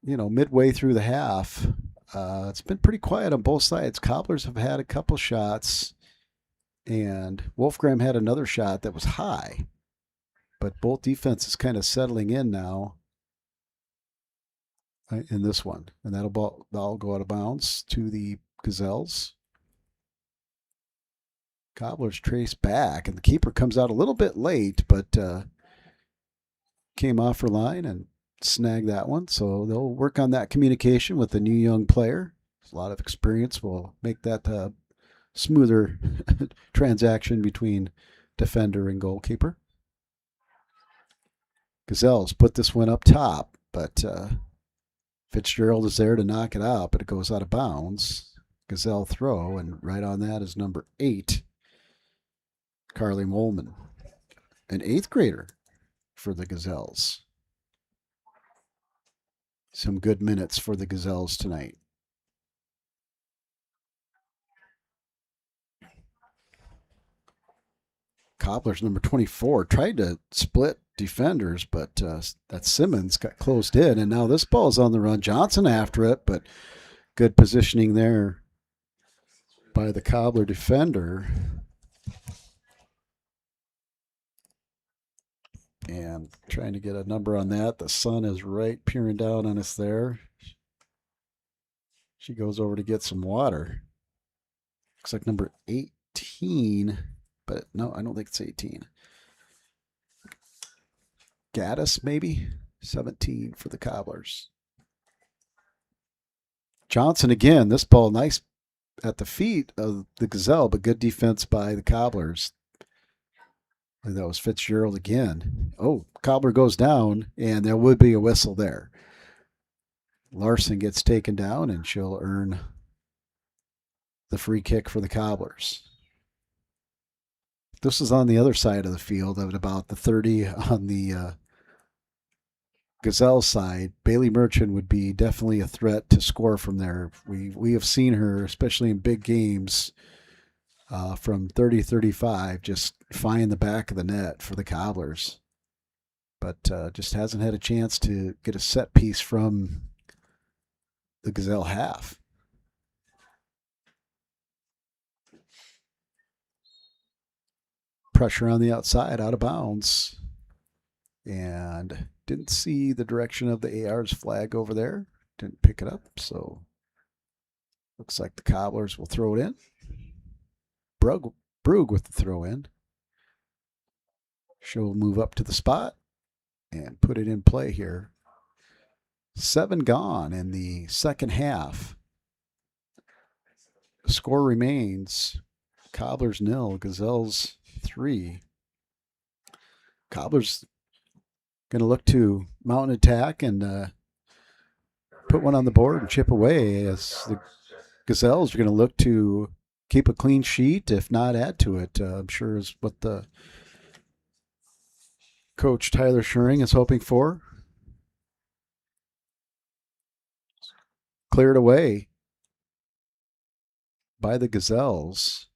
midway through the half, it's been pretty quiet on both sides. Cobblers have had a couple shots, and Wolfgram had another shot that was high. But both defenses kind of settling in now in this one. And that'll go out of bounds to the Gazelles. Cobblers trace back, and the keeper comes out a little bit late, but came off her line and snagged that one. So they'll work on that communication with the new young player. A lot of experience will make that smoother transaction between defender and goalkeeper. Gazelles put this one up top, but Fitzgerald is there to knock it out, but it goes out of bounds. Gazelle throw, and right on that is number 8, Carly Molman, an 8th grader for the Gazelles. Some good minutes for the Gazelles tonight. Cobblers number 24 tried to split defenders, but that Simmons got closed in, and now this ball's on the run. Johnson after it, but good positioning there by the Cobbler defender. And trying to get a number on that. The sun is right peering down on us there. She goes over to get some water. Looks like number 18, but no, I don't think it's 18. Gaddis, maybe? 17 for the Cobblers. Johnson again. This ball nice at the feet of the Gazelle, but good defense by the Cobblers. That was Fitzgerald again. Oh, Cobbler goes down, and there would be a whistle there. Larson gets taken down, and she'll earn the free kick for the Cobblers. This is on the other side of the field, at about the 30 on the Gazelle side. Bailey Merchant would be definitely a threat to score from there. We have seen her, especially in big games, from 30-35, just find the back of the net for the Cobblers. But just hasn't had a chance to get a set piece from the Gazelle half. Pressure on the outside, out of bounds. And didn't see the direction of the AR's flag over there. Didn't pick it up, so looks like the Cobblers will throw it in. Brug with the throw in. She'll move up to the spot and put it in play here. 7 gone in the second half. The score remains Cobblers 0, Gazelles 3. Cobblers going to look to mount an attack and put one on the board and chip away, as the Gazelles are going to look to keep a clean sheet, if not add to it. I'm sure is what the coach Tyler Schuring is hoping for. Cleared away by the Gazelles.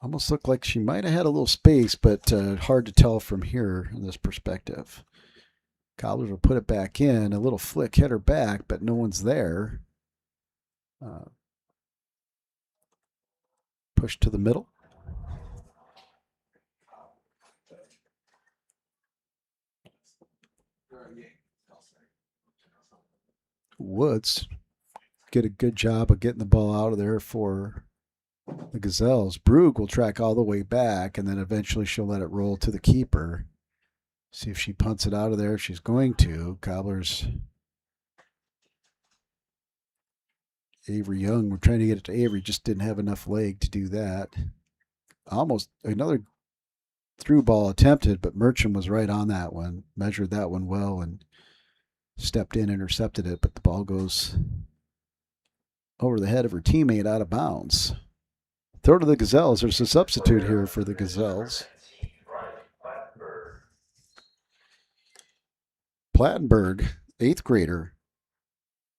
Almost looked like she might have had a little space, but hard to tell from here in this perspective. Cobblers will put it back in. A little flick hit her back, but no one's there. Push to the middle. Woods get a good job of getting the ball out of there for the Gazelles. Brugge will track all the way back, and then eventually she'll let it roll to the keeper. See if she punts it out of there. She's going to. Cobblers. Avery Young, we're trying to get it to Avery, just didn't have enough leg to do that. Almost another through ball attempted, but Merchant was right on that one, measured that one well, and stepped in, intercepted it, but the ball goes over the head of her teammate out of bounds. Throw to the Gazelles. There's a substitute here for the Gazelles. Plattenberg, 8th grader,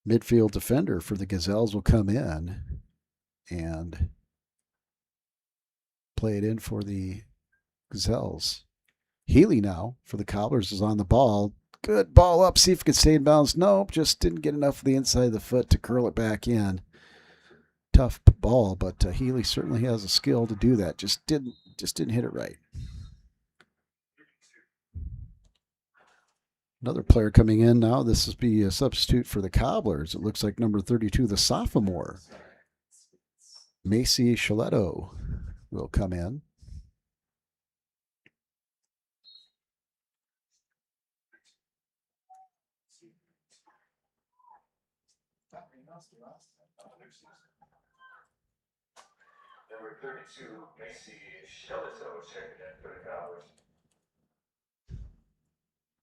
midfield defender for the Gazelles, will come in and play it in for the Gazelles. Healy now for the Cobblers is on the ball. Good ball up. See if it can stay in bounds. Nope, just didn't get enough of the inside of the foot to curl it back in. Tough ball, but Healy certainly has a skill to do that. Just didn't hit it right. Another player coming in now. This will be a substitute for the Cobblers. It looks like number 32, the sophomore, Macy Chiletto, will come in. Number 32, Macy Chiletto, checking in for the Cobblers.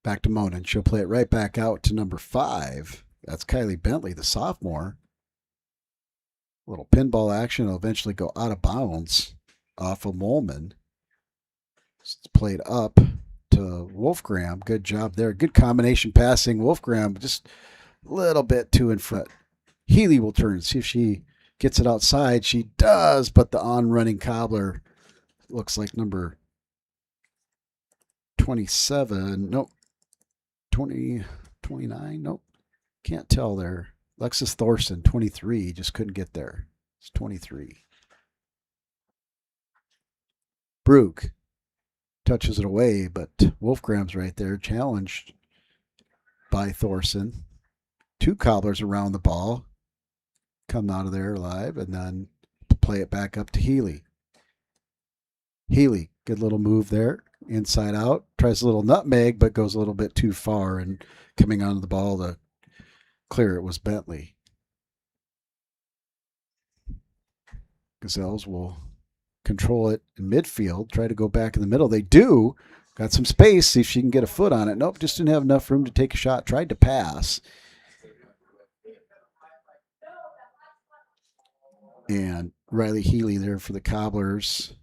Back to Monin. She'll play it right back out to number 5. That's Kylie Bentley, the sophomore. A little pinball action will eventually go out of bounds off of Molman. It's played up to Wolfgram. Good job there. Good combination passing. Wolfgram just a little bit too in front. Healy will turn, see if she gets it outside. She does, but the on-running Cobbler looks like number 27. Nope. 20, 29. Nope. Can't tell there. Lexus Thorson, 23. Just couldn't get there. It's 23. Brugge touches it away, but Wolfgram's right there, challenged by Thorson. 2 Cobblers around the ball. Come out of there alive, and then play it back up to Healy. Healy, good little move there. Inside out. Tries a little nutmeg, but goes a little bit too far, and coming onto the ball to clear it was Bentley. Gazelles will control it in midfield, try to go back in the middle. They do. Got some space, see if she can get a foot on it. Nope, just didn't have enough room to take a shot. Tried to pass. And Riley Healy there for the Cobblers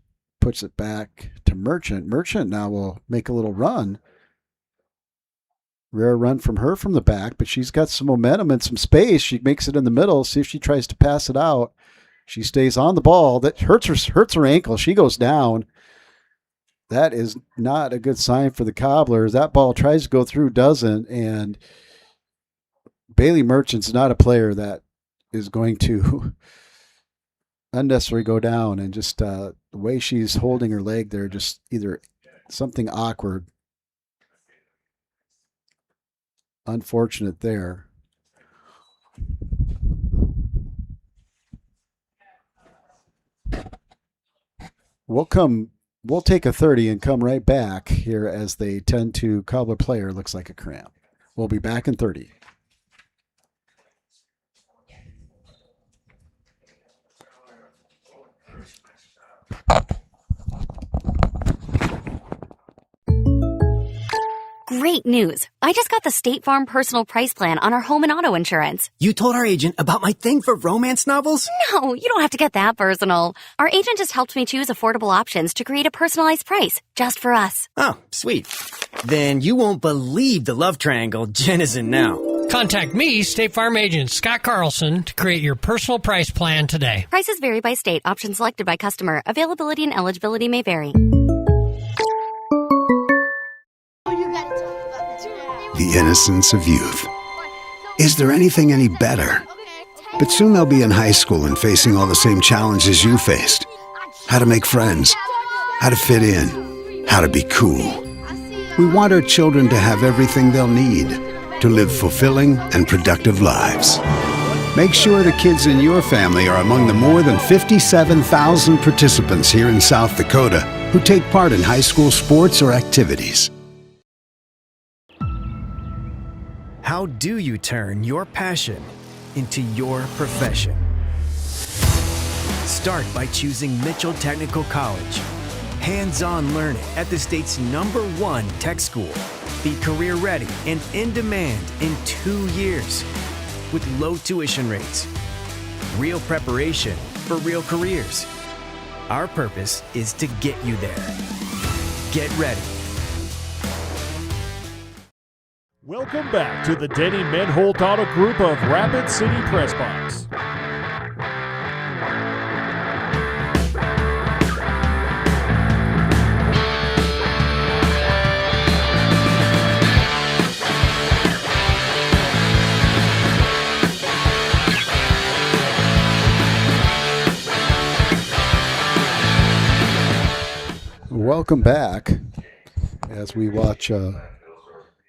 puts it back to Merchant. Merchant now will make a little run. Rare run from her from the back, but she's got some momentum and some space. She makes it in the middle. See if she tries to pass it out. She stays on the ball. That hurts her ankle. She goes down. That is not a good sign for the Cobblers. That ball tries to go through, doesn't. And Bailey Merchant's not a player that is going to unnecessarily go down. And just the way she's holding her leg there, just either something awkward. Unfortunate there. We'll take a 30 and come right back here as they tend to Cobbler player looks like a cramp. We'll be back in 30. Great news. I just got the State Farm Personal Price Plan on our home and auto insurance. You told our agent about my thing for romance novels? No, you don't have to get that personal. Our agent just helped me choose affordable options to create a personalized price just for us. Oh, sweet. Then you won't believe the love triangle Jen is in now. Contact me, State Farm agent Scott Carlson, to create your personal price plan today. Prices vary by state. Options selected by customer. Availability and eligibility may vary. The innocence of youth. Is there anything any better? But soon they'll be in high school and facing all the same challenges you faced. How to make friends, how to fit in, how to be cool. We want our children to have everything they'll need to live fulfilling and productive lives. Make sure the kids in your family are among the more than 57,000 participants here in South Dakota who take part in high school sports or activities. How do you turn your passion into your profession? Start by choosing Mitchell Technical College. Hands-on learning at the state's #1 tech school. Be career ready and in demand in 2 years. With low tuition rates. Real preparation for real careers. Our purpose is to get you there. Get ready. Welcome back to the Denny Menholt Auto Group of Rapid City Press Box. Welcome back as we watch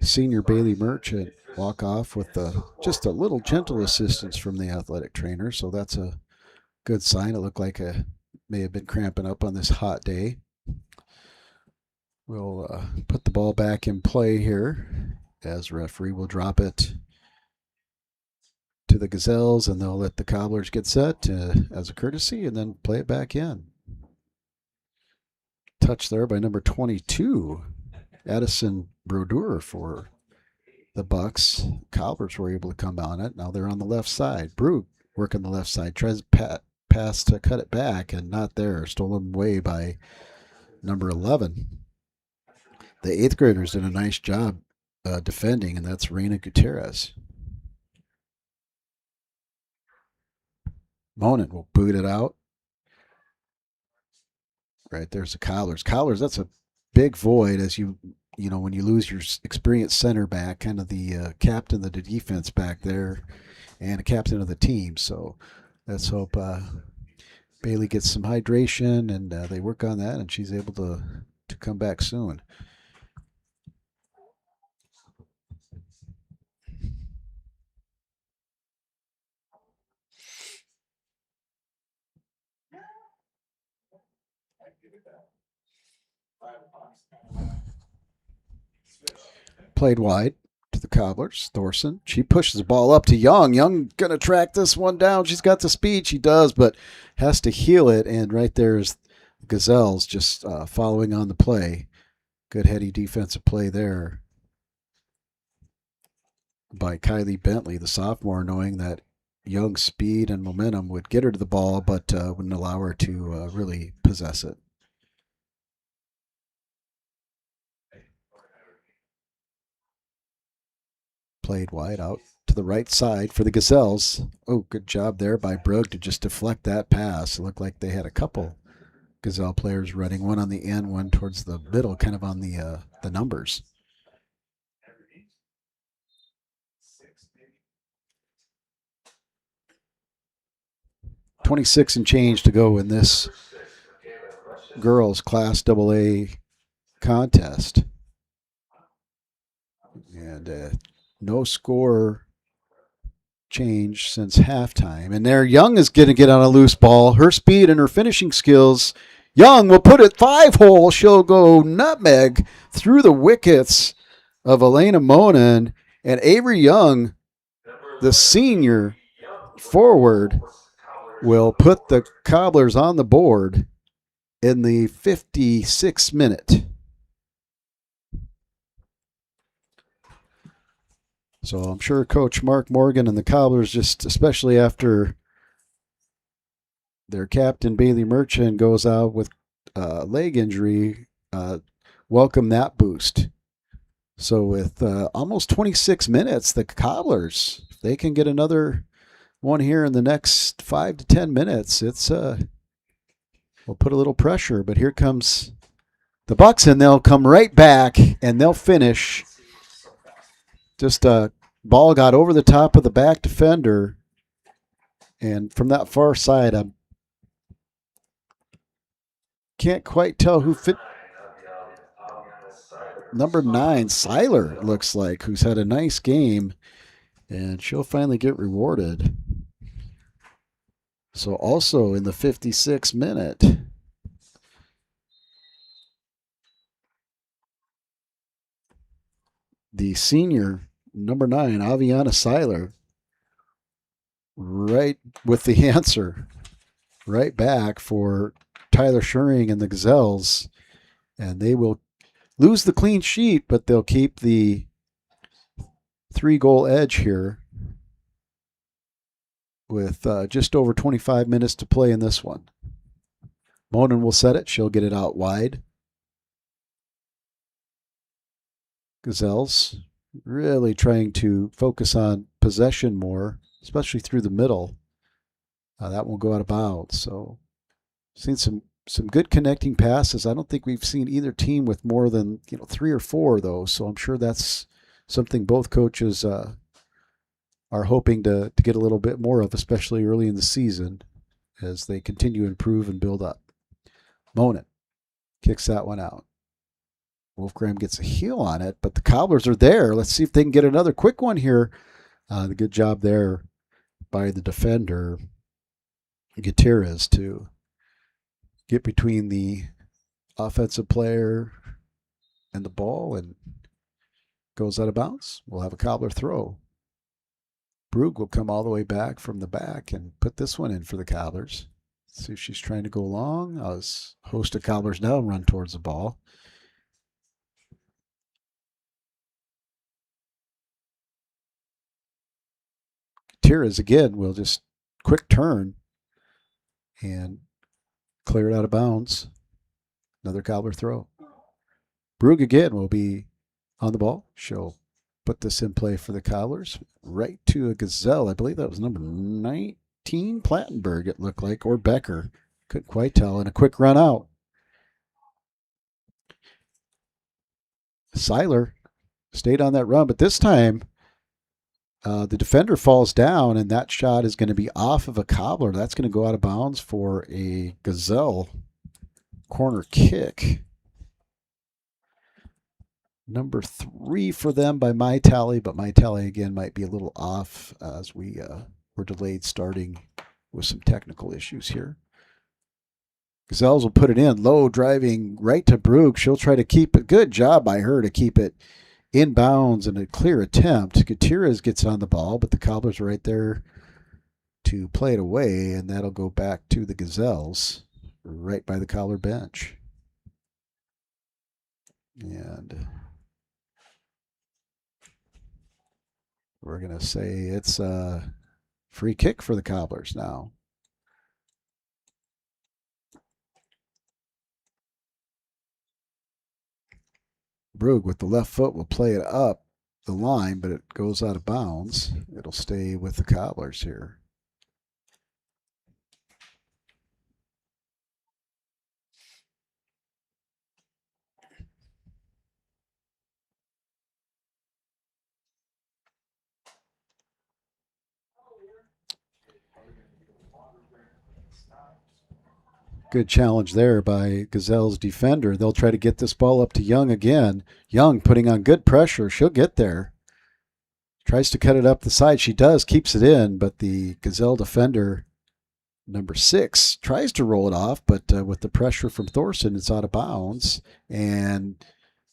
senior Bailey Merchant walk off with just a little gentle assistance from the athletic trainer. So that's a good sign. It looked like may have been cramping up on this hot day. We'll put the ball back in play here as referee will drop it to the Gazelles, and they'll let the Cobblers get set as a courtesy and then play it back in. Touch there by number 22, Addison Brodeur for the Bucks. Cobblers were able to come on it. Now they're on the left side. Brug working the left side. Tries to pass to cut it back and not there. Stolen away by number 11. The 8th graders did a nice job defending, and that's Reina Gutierrez. Monin will boot it out. Right, there's the Cobblers. Cobblers, that's a big void as you know, when you lose your experienced center back, kind of the captain of the defense back there and a captain of the team. So let's hope Bailey gets some hydration and they work on that and she's able to come back soon. Played wide to the Cobblers. Thorson. She pushes the ball up to Young. Young going to track this one down. She's got the speed. She does, but has to heel it. And right there's Gazelles just following on the play. Good heady defensive play there by Kylie Bentley, the sophomore, knowing that Young's speed and momentum would get her to the ball, but wouldn't allow her to really possess it. Played wide out to the right side for the Gazelles. Oh, good job there by Brugge to just deflect that pass. It looked like they had a couple Gazelle players running, one on the end, one towards the middle, kind of on the numbers. $26 and change to go in this girls Class AA contest. And no score change since halftime. And there, Young is going to get on a loose ball. Her speed and her finishing skills. Young will put it 5-hole. She'll go nutmeg through the wickets of Elena Monin. And Avery Young, the senior forward, will put the Cobblers on the board in the 56th minute. So I'm sure Coach Mark Morgan and the Cobblers, just especially after their captain Bailey Merchant goes out with leg injury, welcome that boost. So with almost 26 minutes, the Cobblers, if they can get another one here in the next 5 to 10 minutes, it's will put a little pressure. But here comes the Bucks, and they'll come right back, and they'll finish. Just a ball got over the top of the back defender, and from that far side, I can't quite tell who fit. Number 9, Seiler, looks like, who's had a nice game, and she'll finally get rewarded. So also in the 56th minute, the senior, number 9, Aviana Seiler, right with the answer, right back for Tyler Schuring and the Gazelles, and they will lose the clean sheet, but they'll keep the 3-goal edge here with just over 25 minutes to play in this one. Monin will set it. She'll get it out wide. Gazelles really trying to focus on possession more, especially through the middle. That won't go out of bounds. So seen some good connecting passes. I don't think we've seen either team with more than 3 or 4 though. So I'm sure that's something both coaches are hoping to get a little bit more of, especially early in the season as they continue to improve and build up. Monin kicks that one out. Wolfgram gets a heel on it, but the Cobblers are there. Let's see if they can get another quick one here. The good job there by the defender, Gutierrez, to get between the offensive player and the ball, and goes out of bounds. We'll have a Cobbler throw. Brug will come all the way back from the back and put this one in for the Cobblers. See if she's trying to go long. As host of Cobblers now run towards the ball. Gutierrez again will just quick turn and clear it out of bounds. Another Cobbler throw. Brug again will be on the ball. She'll put this in play for the Cobblers. Right to a Gazelle. I believe that was number 19, Plattenberg, it looked like, or Becker. Couldn't quite tell. And a quick run out. Seiler stayed on that run, but this time the defender falls down, and that shot is going to be off of a Cobbler. That's going to go out of bounds for a Gazelle corner kick. Number 3 for them by my tally, but my tally again might be a little off as we were delayed starting with some technical issues here. Gazelles will put it in, low driving right to Brug. She'll try to keep it. Good job by her to keep it in bounds and a clear attempt. Gutierrez gets on the ball, but the Cobblers are right there to play it away, and that'll go back to the Gazelles right by the Cobbler bench. And we're going to say it's a free kick for the Cobblers now. Brug with the left foot will play it up the line, but it goes out of bounds. It'll stay with the Cobblers here. Good challenge there by Gazelle's defender. They'll try to get this ball up to Young again. Young putting on good pressure. She'll get there. Tries to cut it up the side. She does, keeps it in, but the Gazelle defender, number 6, tries to roll it off, but with the pressure from Thorson, it's out of bounds. And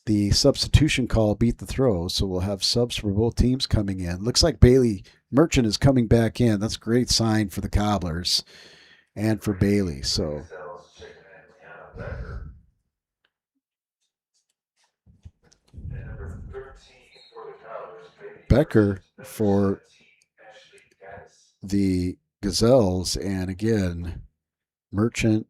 the substitution call beat the throw, so we'll have subs for both teams coming in. Looks like Bailey Merchant is coming back in. That's a great sign for the Cobblers and for Bailey. So Becker for the Gazelles, and again, Merchant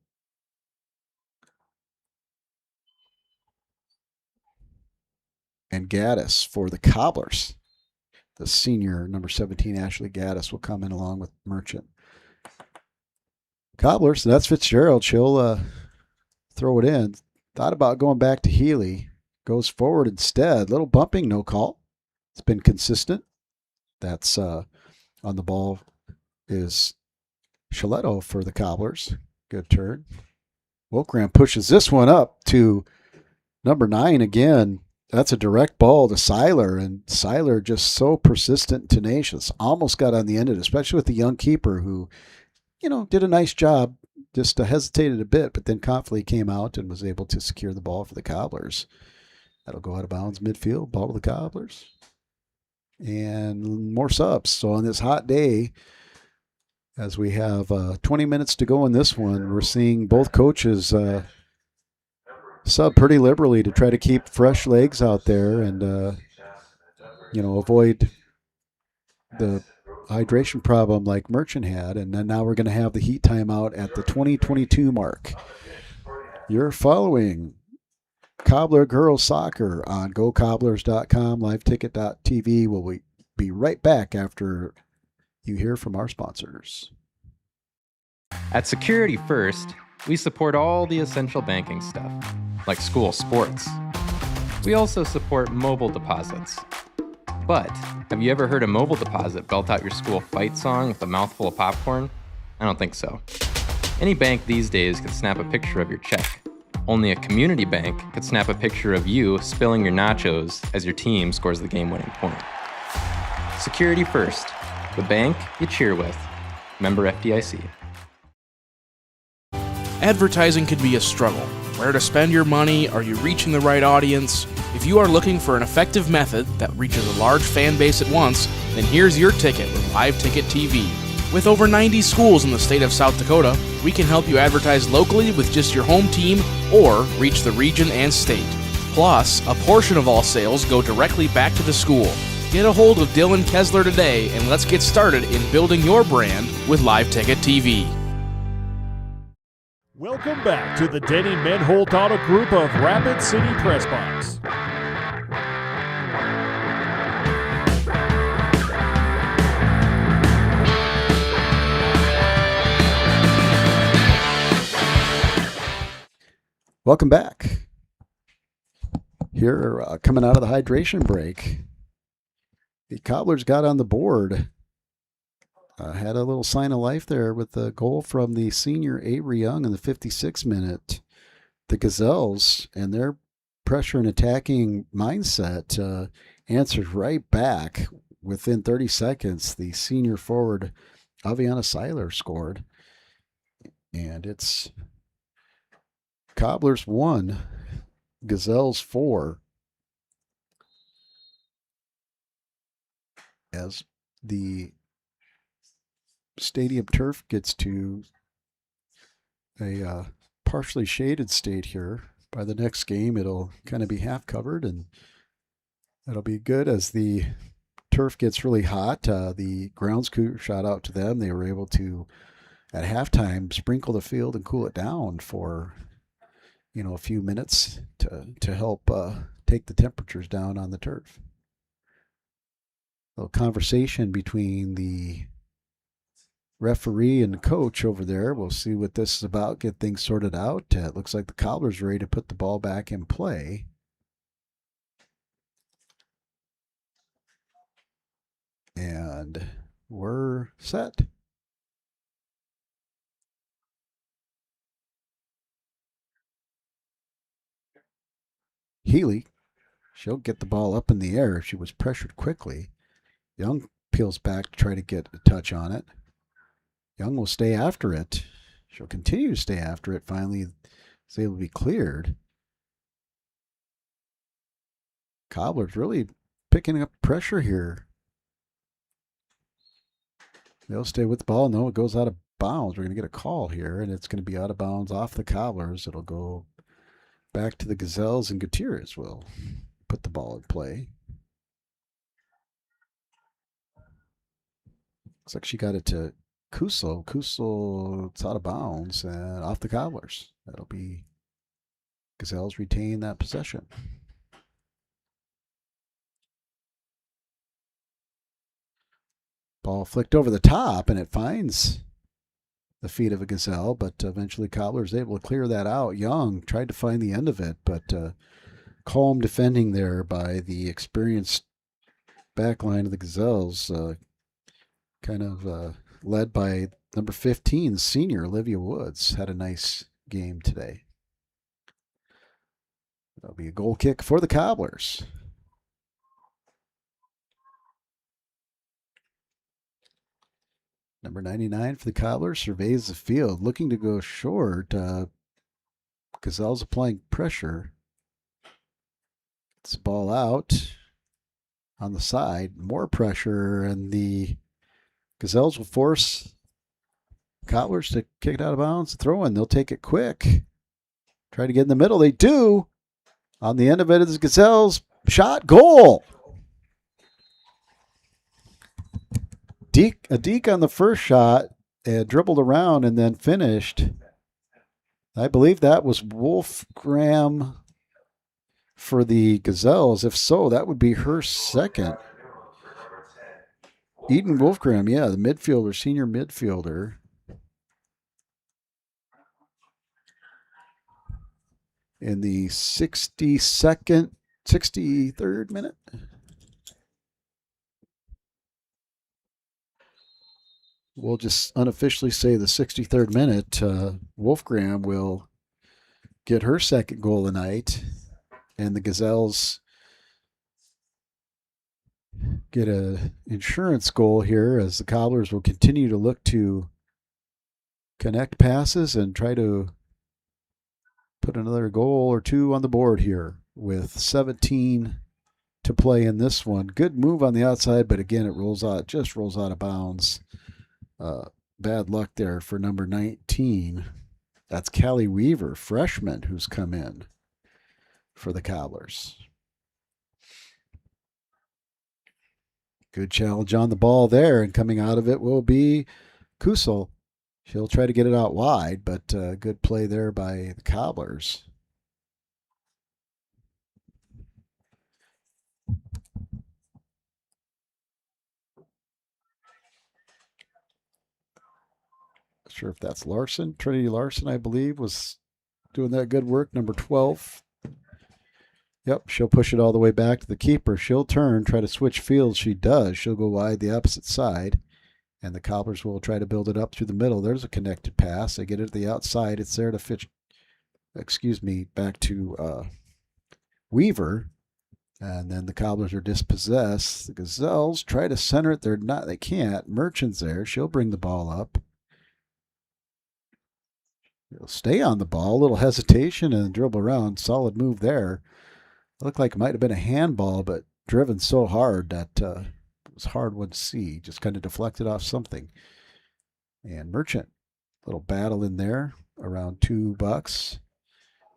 and Gaddis for the Cobblers. The senior, number 17, Ashley Gaddis, will come in along with Merchant. Cobblers, so that's Fitzgerald. She'll throw it in. Thought about going back to Healy. Goes forward instead. Little bumping, no call. It's been consistent. That's on the ball is Shaletto for the Cobblers. Good turn. Wolfgram pushes this one up to number 9 again. That's a direct ball to Seiler, and Seiler just so persistent and tenacious. Almost got on the end of it, especially with the young keeper who, did a nice job. Just hesitated a bit, but then confidently came out and was able to secure the ball for the Cobblers. That'll go out of bounds midfield. Ball to the Cobblers. And more subs. So on this hot day, as we have 20 minutes to go in this one, we're seeing both coaches sub pretty liberally to try to keep fresh legs out there and, avoid the hydration problem like Merchant had. And then now we're going to have the heat timeout at the 20:22 mark. You're following Cobbler Girls Soccer on GoCobblers.com, liveticket.tv. We'll be right back after you hear from our sponsors. At Security First, we support all the essential banking stuff, like school sports. We also support mobile deposits. But have you ever heard a mobile deposit belt out your school fight song with a mouthful of popcorn? I don't think so. Any bank these days can snap a picture of your check. Only a community bank could snap a picture of you spilling your nachos as your team scores the game-winning point. Security First, the bank you cheer with. Member FDIC. Advertising can be a struggle. Where to spend your money? Are you reaching the right audience? If you are looking for an effective method that reaches a large fan base at once, then here's your ticket with Live Ticket TV. With over 90 schools in the state of South Dakota, we can help you advertise locally with just your home team or reach the region and state. Plus, a portion of all sales go directly back to the school. Get a hold of Dylan Kessler today and let's get started in building your brand with Live Ticket TV. Welcome back to the Denny Menholt Auto Group of Rapid City Press Box. Welcome back. Here, coming out of the hydration break, the Cobblers got on the board. Had a little sign of life there with the goal from the senior Avery Young in the 56th minute. The Gazelles and their pressure and attacking mindset answered right back. Within 30 seconds, the senior forward Aviana Seiler scored. And it's Cobblers 1, Gazelles 4. As the stadium turf gets to a partially shaded state here. By the next game, it'll kind of be half covered, and that'll be good as the turf gets really hot. The grounds crew, shout out to them. They were able to, at halftime, sprinkle the field and cool it down for a few minutes to help take the temperatures down on the turf. A little conversation between the referee and the coach over there. We'll see what this is about, get things sorted out. It looks like the Cobblers are ready to put the ball back in play. And we're set. Healy, she'll get the ball up in the air. She was pressured quickly. Young peels back to try to get a touch on it. Young will stay after it. She'll continue to stay after it. Finally, is able to be cleared. Cobblers really picking up pressure here. They'll stay with the ball. No, it goes out of bounds. We're going to get a call here, and it's going to be out of bounds off the Cobblers. It'll go back to the Gazelles, and Gutierrez will put the ball in play. Looks like she got it to Kusel. Kusel, it's out of bounds and off the Cobblers. That'll be Gazelles retain that possession. Ball flicked over the top, and it finds the feet of a Gazelle, but eventually Cobblers able to clear that out. Young tried to find the end of it, but calm defending there by the experienced back line of the Gazelles, kind of led by number 15, senior Olivia Woods. Had a nice game today. That'll be a goal kick for the Cobblers. Number 99 for the Cobblers surveys the field, looking to go short. Gazelles applying pressure. It's the ball out on the side. More pressure, and the Gazelles will force Cobblers to kick it out of bounds. Throw in. They'll take it quick. Try to get in the middle. They do. On the end of it is Gazelles. Shot. Goal. A deke on the first shot, dribbled around and then finished. I believe that was Wolfgram for the Gazelles. If so, that would be her second. Eden Wolfgram, yeah, the midfielder, senior midfielder. In the 63rd minute. We'll just unofficially say the 63rd minute. Wolfgram will get her second goal of the night, and the Gazelles get an insurance goal here as the Cobblers will continue to look to connect passes and try to put another goal or two on the board here with 17 to play in this one. Good move on the outside, but again, it just rolls out of bounds. Bad luck there for number 19. That's Callie Weaver, freshman, who's come in for the Cobblers. Good challenge on the ball there, and coming out of it will be Kusel. She'll try to get it out wide, but good play there by the Cobblers. Not sure if that's Larson. Trinity Larson, I believe, was doing that good work. Number 12. Yep, she'll push it all the way back to the keeper. She'll turn, try to switch fields. She does. She'll go wide the opposite side. And the Cobblers will try to build it up through the middle. There's a connected pass. They get it to the outside. It's there to fit, back to Weaver. And then the Cobblers are dispossessed. The Gazelles try to center it. They can't. Merchant's there. She'll bring the ball up. He'll stay on the ball. A little hesitation and dribble around. Solid move there. Looked like it might have been a handball, but driven so hard that it was a hard one to see. Just kind of deflected off something. And Merchant, little battle in there around $2.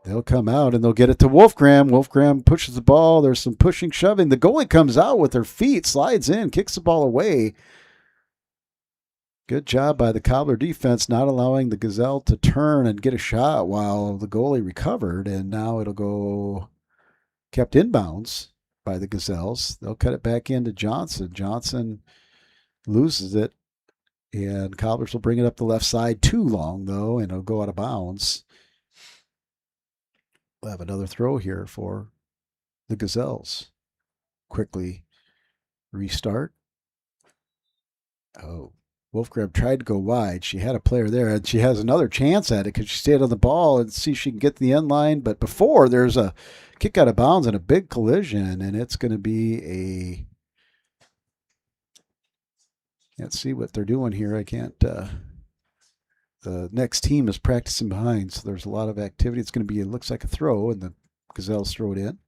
They'll come out and they'll get it to Wolfgram. Wolfgram pushes the ball. There's some pushing, shoving. The goalie comes out with her feet, slides in, kicks the ball away. Good job by the Cobbler defense, not allowing the Gazelle to turn and get a shot while the goalie recovered. And now it'll go kept inbounds by the Gazelles. They'll cut it back into Johnson. Johnson loses it, and Cobblers will bring it up the left side. Too long, though, and it'll go out of bounds. We'll have another throw here for the Gazelles. Quickly restart. Oh, Wolfgram tried to go wide. She had a player there, and she has another chance at it because she stayed on the ball and see if she can get to the end line. But before, there's a kick out of bounds and a big collision, and it's going to be a... Can't see what they're doing here. I can't... The next team is practicing behind, so there's a lot of activity. It's going to be, it looks like a throw, and the Gazelles throw it in.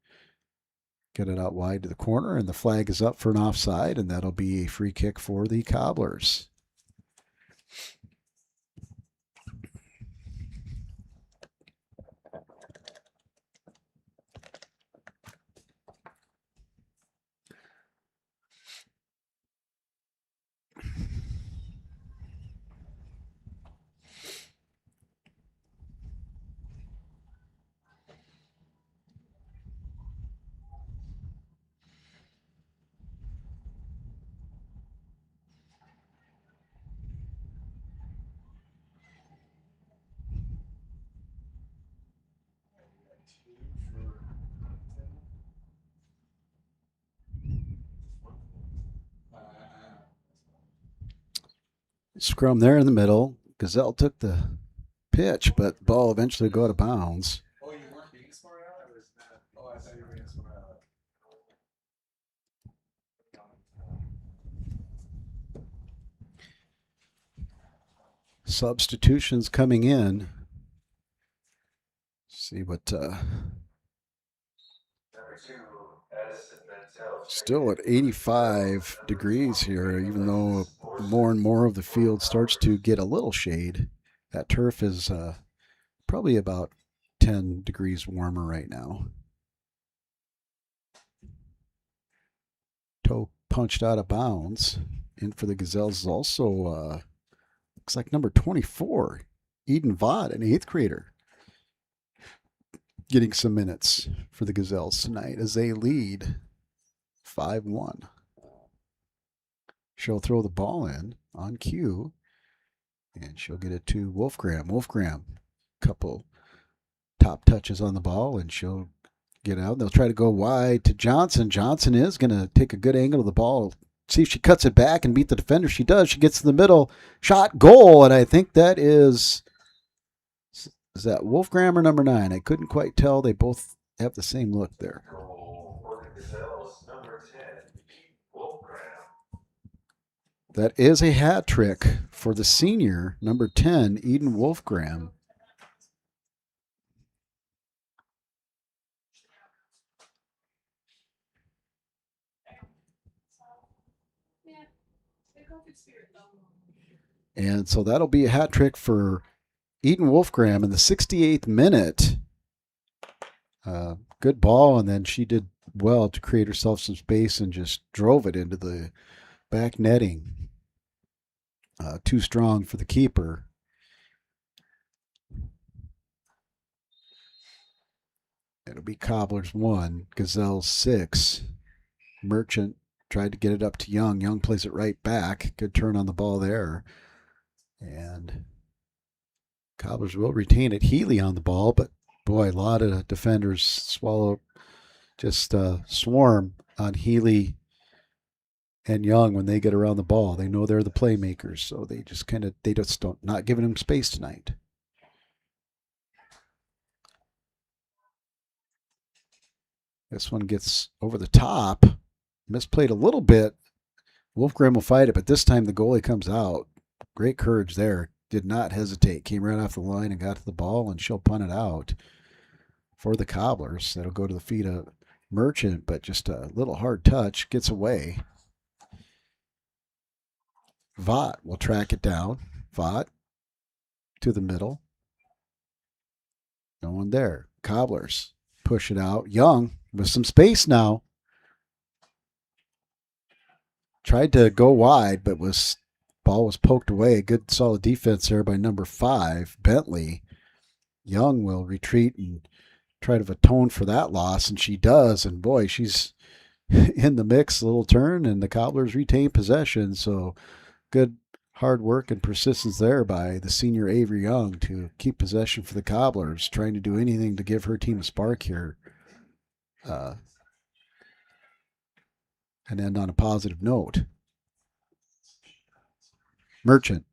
Get it out wide to the corner, and the flag is up for an offside, and that'll be a free kick for the Cobblers. Scrum there in the middle. Gazelle took the pitch, but the ball eventually go out of bounds. Substitutions coming in. See what still at 85 degrees here, even though more and more of the field starts to get a little shade. That turf is probably about 10 degrees warmer right now. Toe punched out of bounds. In for the Gazelles is also, looks like number 24, Eden Vaught, an 8th grader, getting some minutes for the Gazelles tonight as they lead 5-1. She'll throw the ball in on cue, and she'll get it to Wolfgram. Wolfgram, couple top touches on the ball, and she'll get out. They'll try to go wide to Johnson. Johnson is going to take a good angle of the ball. See if she cuts it back and beat the defender. She does. She gets to the middle. Shot, goal, and I think that is that Wolfgram or number 9? I couldn't quite tell. They both have the same look there. That is a hat trick for the senior, number 10, Eden Wolfgram. And so that'll be a hat trick for Eden Wolfgram in the 68th minute. Good ball, and then she did well to create herself some space and just drove it into the back netting. Too strong for the keeper. It'll be Cobblers 1, Gazelles 6. Merchant tried to get it up to Young. Young plays it right back. Good turn on the ball there. And Cobblers will retain it. Healy on the ball, but boy, a lot of defenders swarm on Healy and Young when they get around the ball. They know they're the playmakers, so they just not giving them space tonight. This one gets over the top. Misplayed a little bit. Wolfgram will fight it, but this time the goalie comes out. Great courage there. Did not hesitate. Came right off the line and got to the ball, and she'll punt it out for the Cobblers. That'll go to the feet of Merchant, but just a little hard touch. Gets away. Vaught will track it down. Vaught to the middle. No one there. Cobblers push it out. Young with some space now. Tried to go wide, but ball was poked away. Good solid defense there by number 5, Bentley. Young will retreat and try to atone for that loss, and she does. And boy, she's in the mix. A little turn, and the Cobblers retain possession. So good hard work and persistence there by the senior Avery Young to keep possession for the Cobblers, trying to do anything to give her team a spark here. And end on a positive note. Merchant.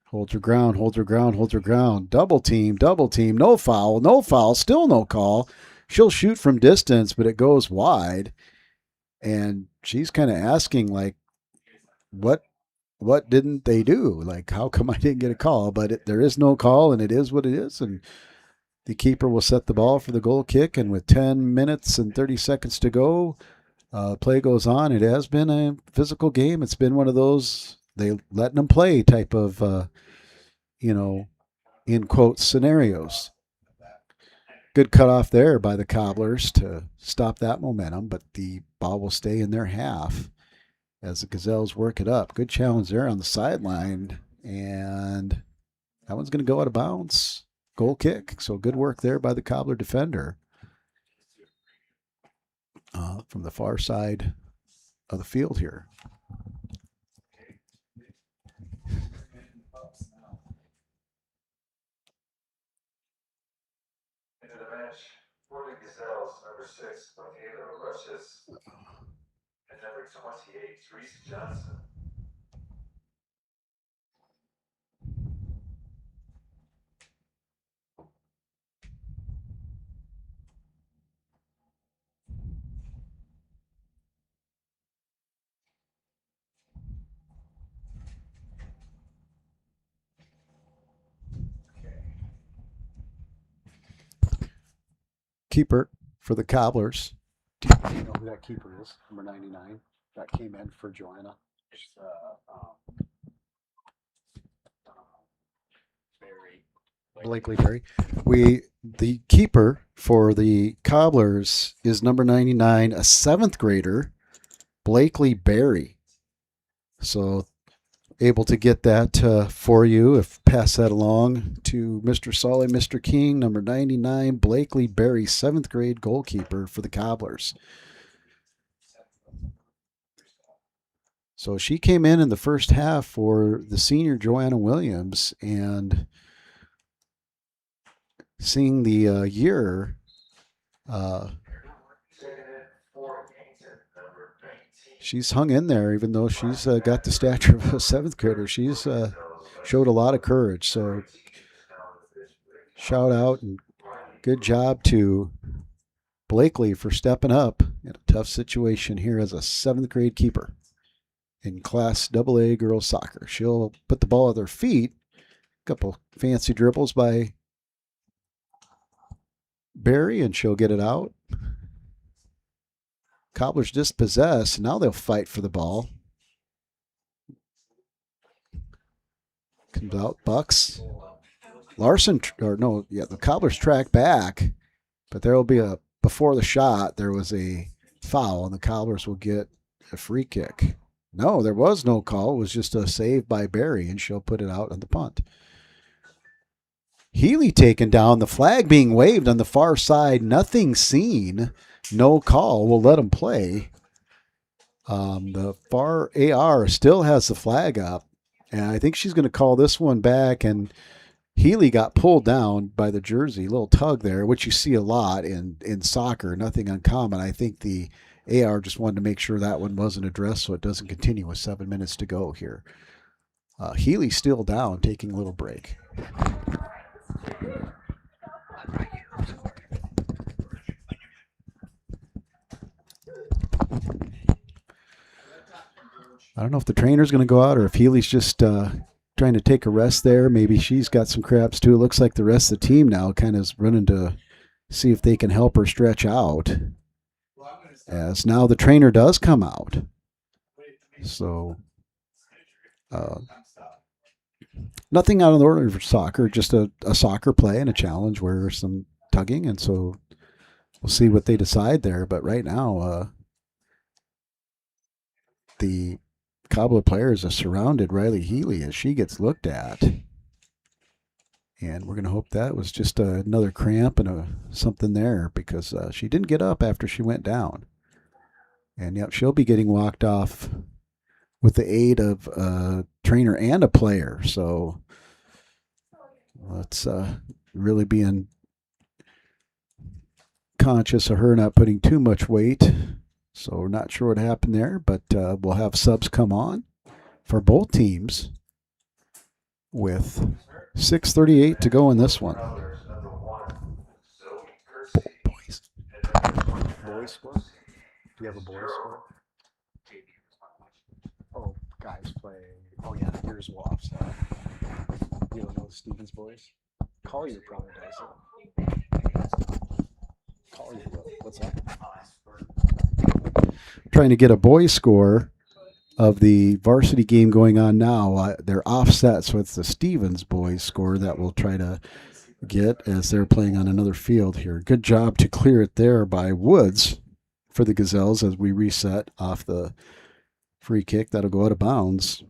Holds her ground, holds her ground, holds her ground. Double team, no foul, still no call. She'll shoot from distance, but it goes wide. And she's kind of asking, like, what didn't they do? Like, how come I didn't get a call? But there is no call, and it is what it is. And the keeper will set the ball for the goal kick. And with 10 minutes and 30 seconds to go, play goes on. It has been a physical game. It's been one of those they letting them play type of, in quotes, scenarios. Good cutoff there by the Cobblers to stop that momentum, but the ball will stay in their half as the Gazelles work it up. Good challenge there on the sideline, and that one's going to go out of bounds. Goal kick. So good work there by the Cobbler defender. From the far side of the field here. Into the match for the Gazelles, number 6, Michaela Rushes, and number 28, Teresa Johnson. Keeper for the Cobblers. Do you know who that keeper is? Number 99. That came in for Joanna. Blakely Berry. The keeper for the Cobblers is number 99, a 7th grader, Blakely Berry. So able to get that for you. If pass that along to Mr. Solly, Mr. King, number 99, Blakely Berry, 7th grade goalkeeper for the Cobblers. So she came in the first half for the senior Joanna Williams, and seeing the year, she's hung in there, even though she's got the stature of a 7th grader. She's showed a lot of courage. So shout out and good job to Blakely for stepping up in a tough situation here as a 7th grade keeper in Class AA girls soccer. She'll put the ball at their feet. A couple fancy dribbles by Barry, and she'll get it out. Cobblers dispossessed. Now they'll fight for the ball. Comes out, Bucks. Larson, the Cobblers track back, but there will be before the shot, there was a foul, and the Cobblers will get a free kick. No, there was no call. It was just a save by Barry, and she'll put it out on the punt. Healy taken down, the flag being waved on the far side, nothing seen, no call. We'll let them play. The far AR still has the flag up, and I think she's going to call this one back, and Healy got pulled down by the jersey, a little tug there, which you see a lot in soccer, nothing uncommon. I think the AR just wanted to make sure that one wasn't addressed so it doesn't continue with 7 minutes to go here. Healy's still down, taking a little break. I don't know if the trainer's going to go out or if Healy's just trying to take a rest there. Maybe she's got some cramps too. It looks like the rest of the team now kind of is running to see if they can help her stretch out. As now the trainer does come out. So nothing out of the ordinary for soccer, just a soccer play and a challenge where there's some tugging, and so we'll see what they decide there. But right now, the Cobbler players have surrounded Riley Healy as she gets looked at. And we're going to hope that was just another cramp and something there, because she didn't get up after she went down. And yep, she'll be getting walked off with the aid of a trainer and a player. So let's really being conscious of her not putting too much weight. So we're not sure what happened there, but we'll have subs come on for both teams with 6:38 to go in this one. Boys score? Do you have a boys score? Oh, guys play. Oh yeah, here's Woffs. You don't know the Stevens boys? Collier probably does. Collier, what's that? Trying to get a boys score of the varsity game going on now. They're offset, so it's the Stevens boys score that we'll try to get as they're playing on another field here. Good job to clear it there by Woods for the Gazelles as we reset off the free kick. That'll go out of bounds.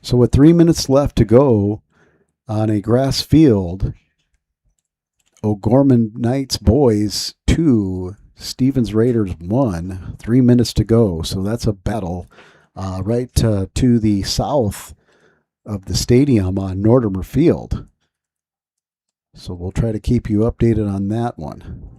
So with 3 minutes left to go on a grass field, O'Gorman Knights boys 2, Stevens Raiders 1, 3 minutes to go. So that's a battle right to the south of the stadium on Nortimer Field. So we'll try to keep you updated on that one.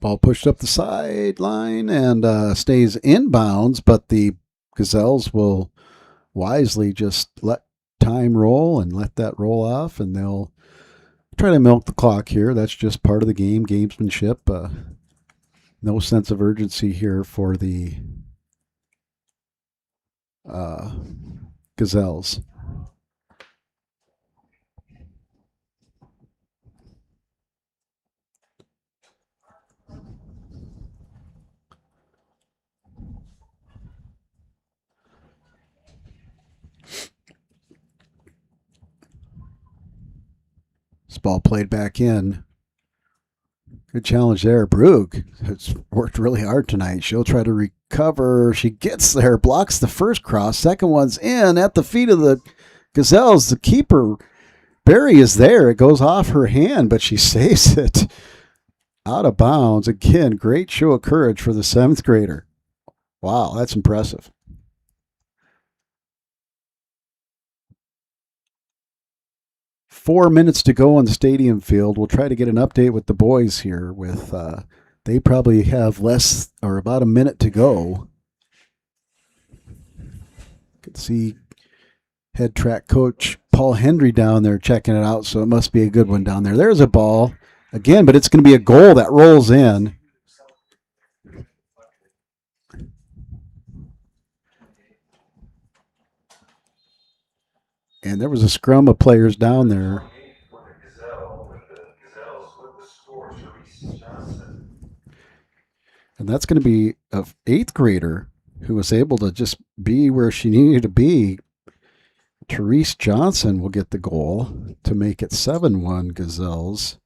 Ball pushed up the sideline and stays inbounds, but the Gazelles will wisely just let time roll and let that roll off, and they'll try to milk the clock here. That's just part of the game, gamesmanship. No sense of urgency here for the Gazelles. This ball played back in. Good challenge there. Brugge has worked really hard tonight. She'll try to recover. She gets there, blocks the first cross. Second one's in at the feet of the Gazelles. The keeper, Barry, is there. It goes off her hand, but she saves it out of bounds. Again, great show of courage for the 7th grader. Wow, that's impressive. Four minutes to go on the stadium field. We'll try to get an update with the boys here. With they probably have less or about a minute to go. Could see head track coach Paul Hendry down there checking it out, so it must be a good one down there. There's a ball again, but it's going to be a goal that rolls in. And there was a scrum of players down there. And that's going to be an 8th grader who was able to just be where she needed to be. Therese Johnson will get the goal to make it 7-1 Gazelles.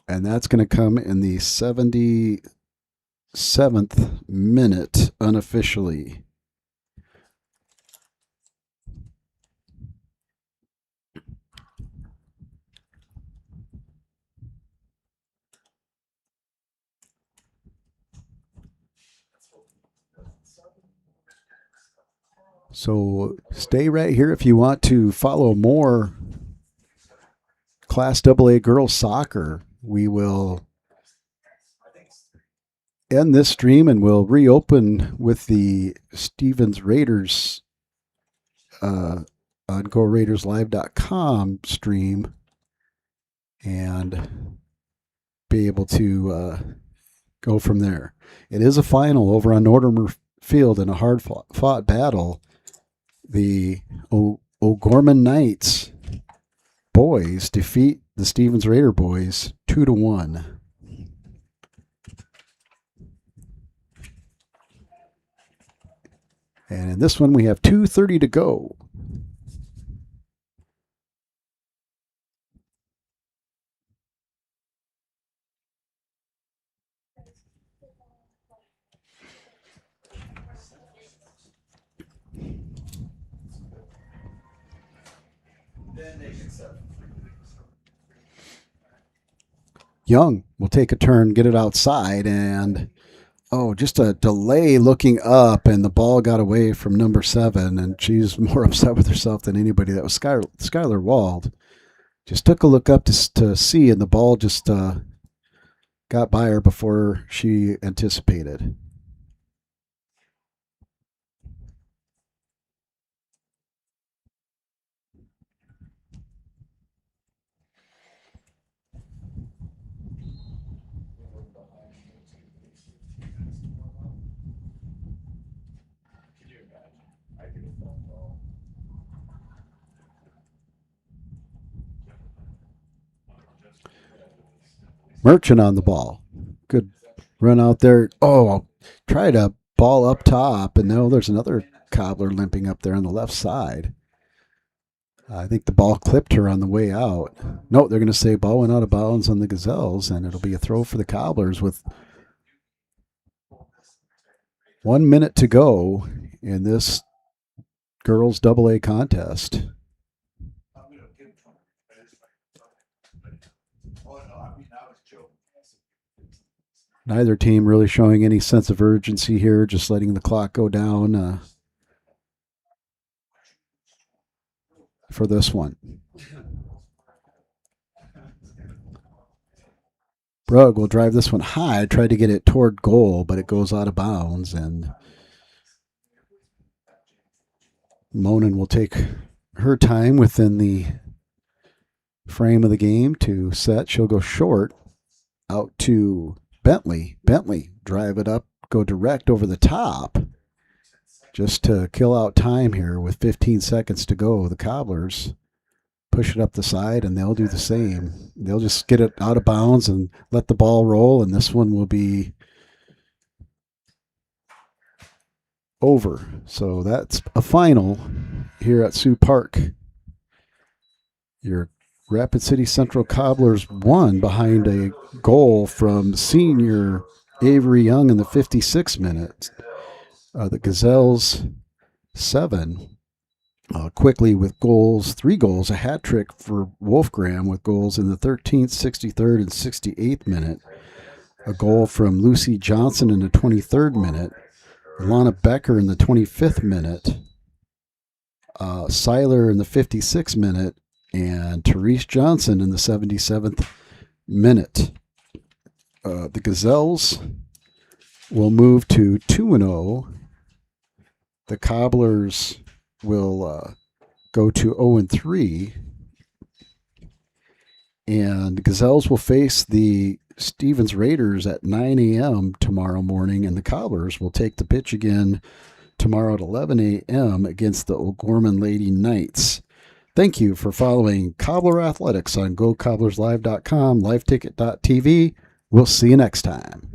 And that's going to come in the 77th minute unofficially. So stay right here if you want to follow more Class AA girls soccer. We will end this stream and we'll reopen with the Stevens Raiders on GoRaidersLive.com stream and be able to go from there. It is a final over on Nortimer Field in a hard fought battle. The O'Gorman Knights boys defeat the Stevens Raider boys 2-1. And in this one, we have 2:30 to go. Young will take a turn, get it outside, and just a delay looking up, and the ball got away from number 7, and she's more upset with herself than anybody. That was Skylar Wald. Just took a look up to see, and the ball just got by her before she anticipated. Merchant on the ball. Good run out there. Try to ball up top, and now there's another Cobbler limping up there on the left side. I think the ball clipped her on the way out. No, they're going to say ball went out of bounds on the Gazelles, and it'll be a throw for the Cobblers with 1 minute to go in this girls AA contest. Neither team really showing any sense of urgency here, just letting the clock go down for this one. Brugg will drive this one high, try to get it toward goal, but it goes out of bounds, and Monin will take her time within the frame of the game to set. She'll go short out to Bentley. Bentley drive it up, go direct over the top just to kill out time here with 15 seconds to go. The Cobblers push it up the side, and they'll do the same. They'll just get it out of bounds and let the ball roll, and this one will be over. So that's a final here at Sioux Park. Your Rapid City Central Cobblers won behind a goal from senior Avery Young in the 56th minute. The Gazelles 7. Quickly with goals, 3 goals, a hat trick for Wolfgram with goals in the 13th, 63rd, and 68th minute. A goal from Lucy Johnson in the 23rd minute. Lana Becker in the 25th minute. Seiler in the 56th minute. And Therese Johnson in the 77th minute. The Gazelles will move to 2-0. The Cobblers will go to 0-3, and Gazelles will face the Stevens Raiders at 9 a.m. tomorrow morning, and the Cobblers will take the pitch again tomorrow at 11 a.m. against the O'Gorman Lady Knights. Thank you for following Cobbler Athletics on GoCobblersLive.com, LiveTicket.tv. We'll see you next time.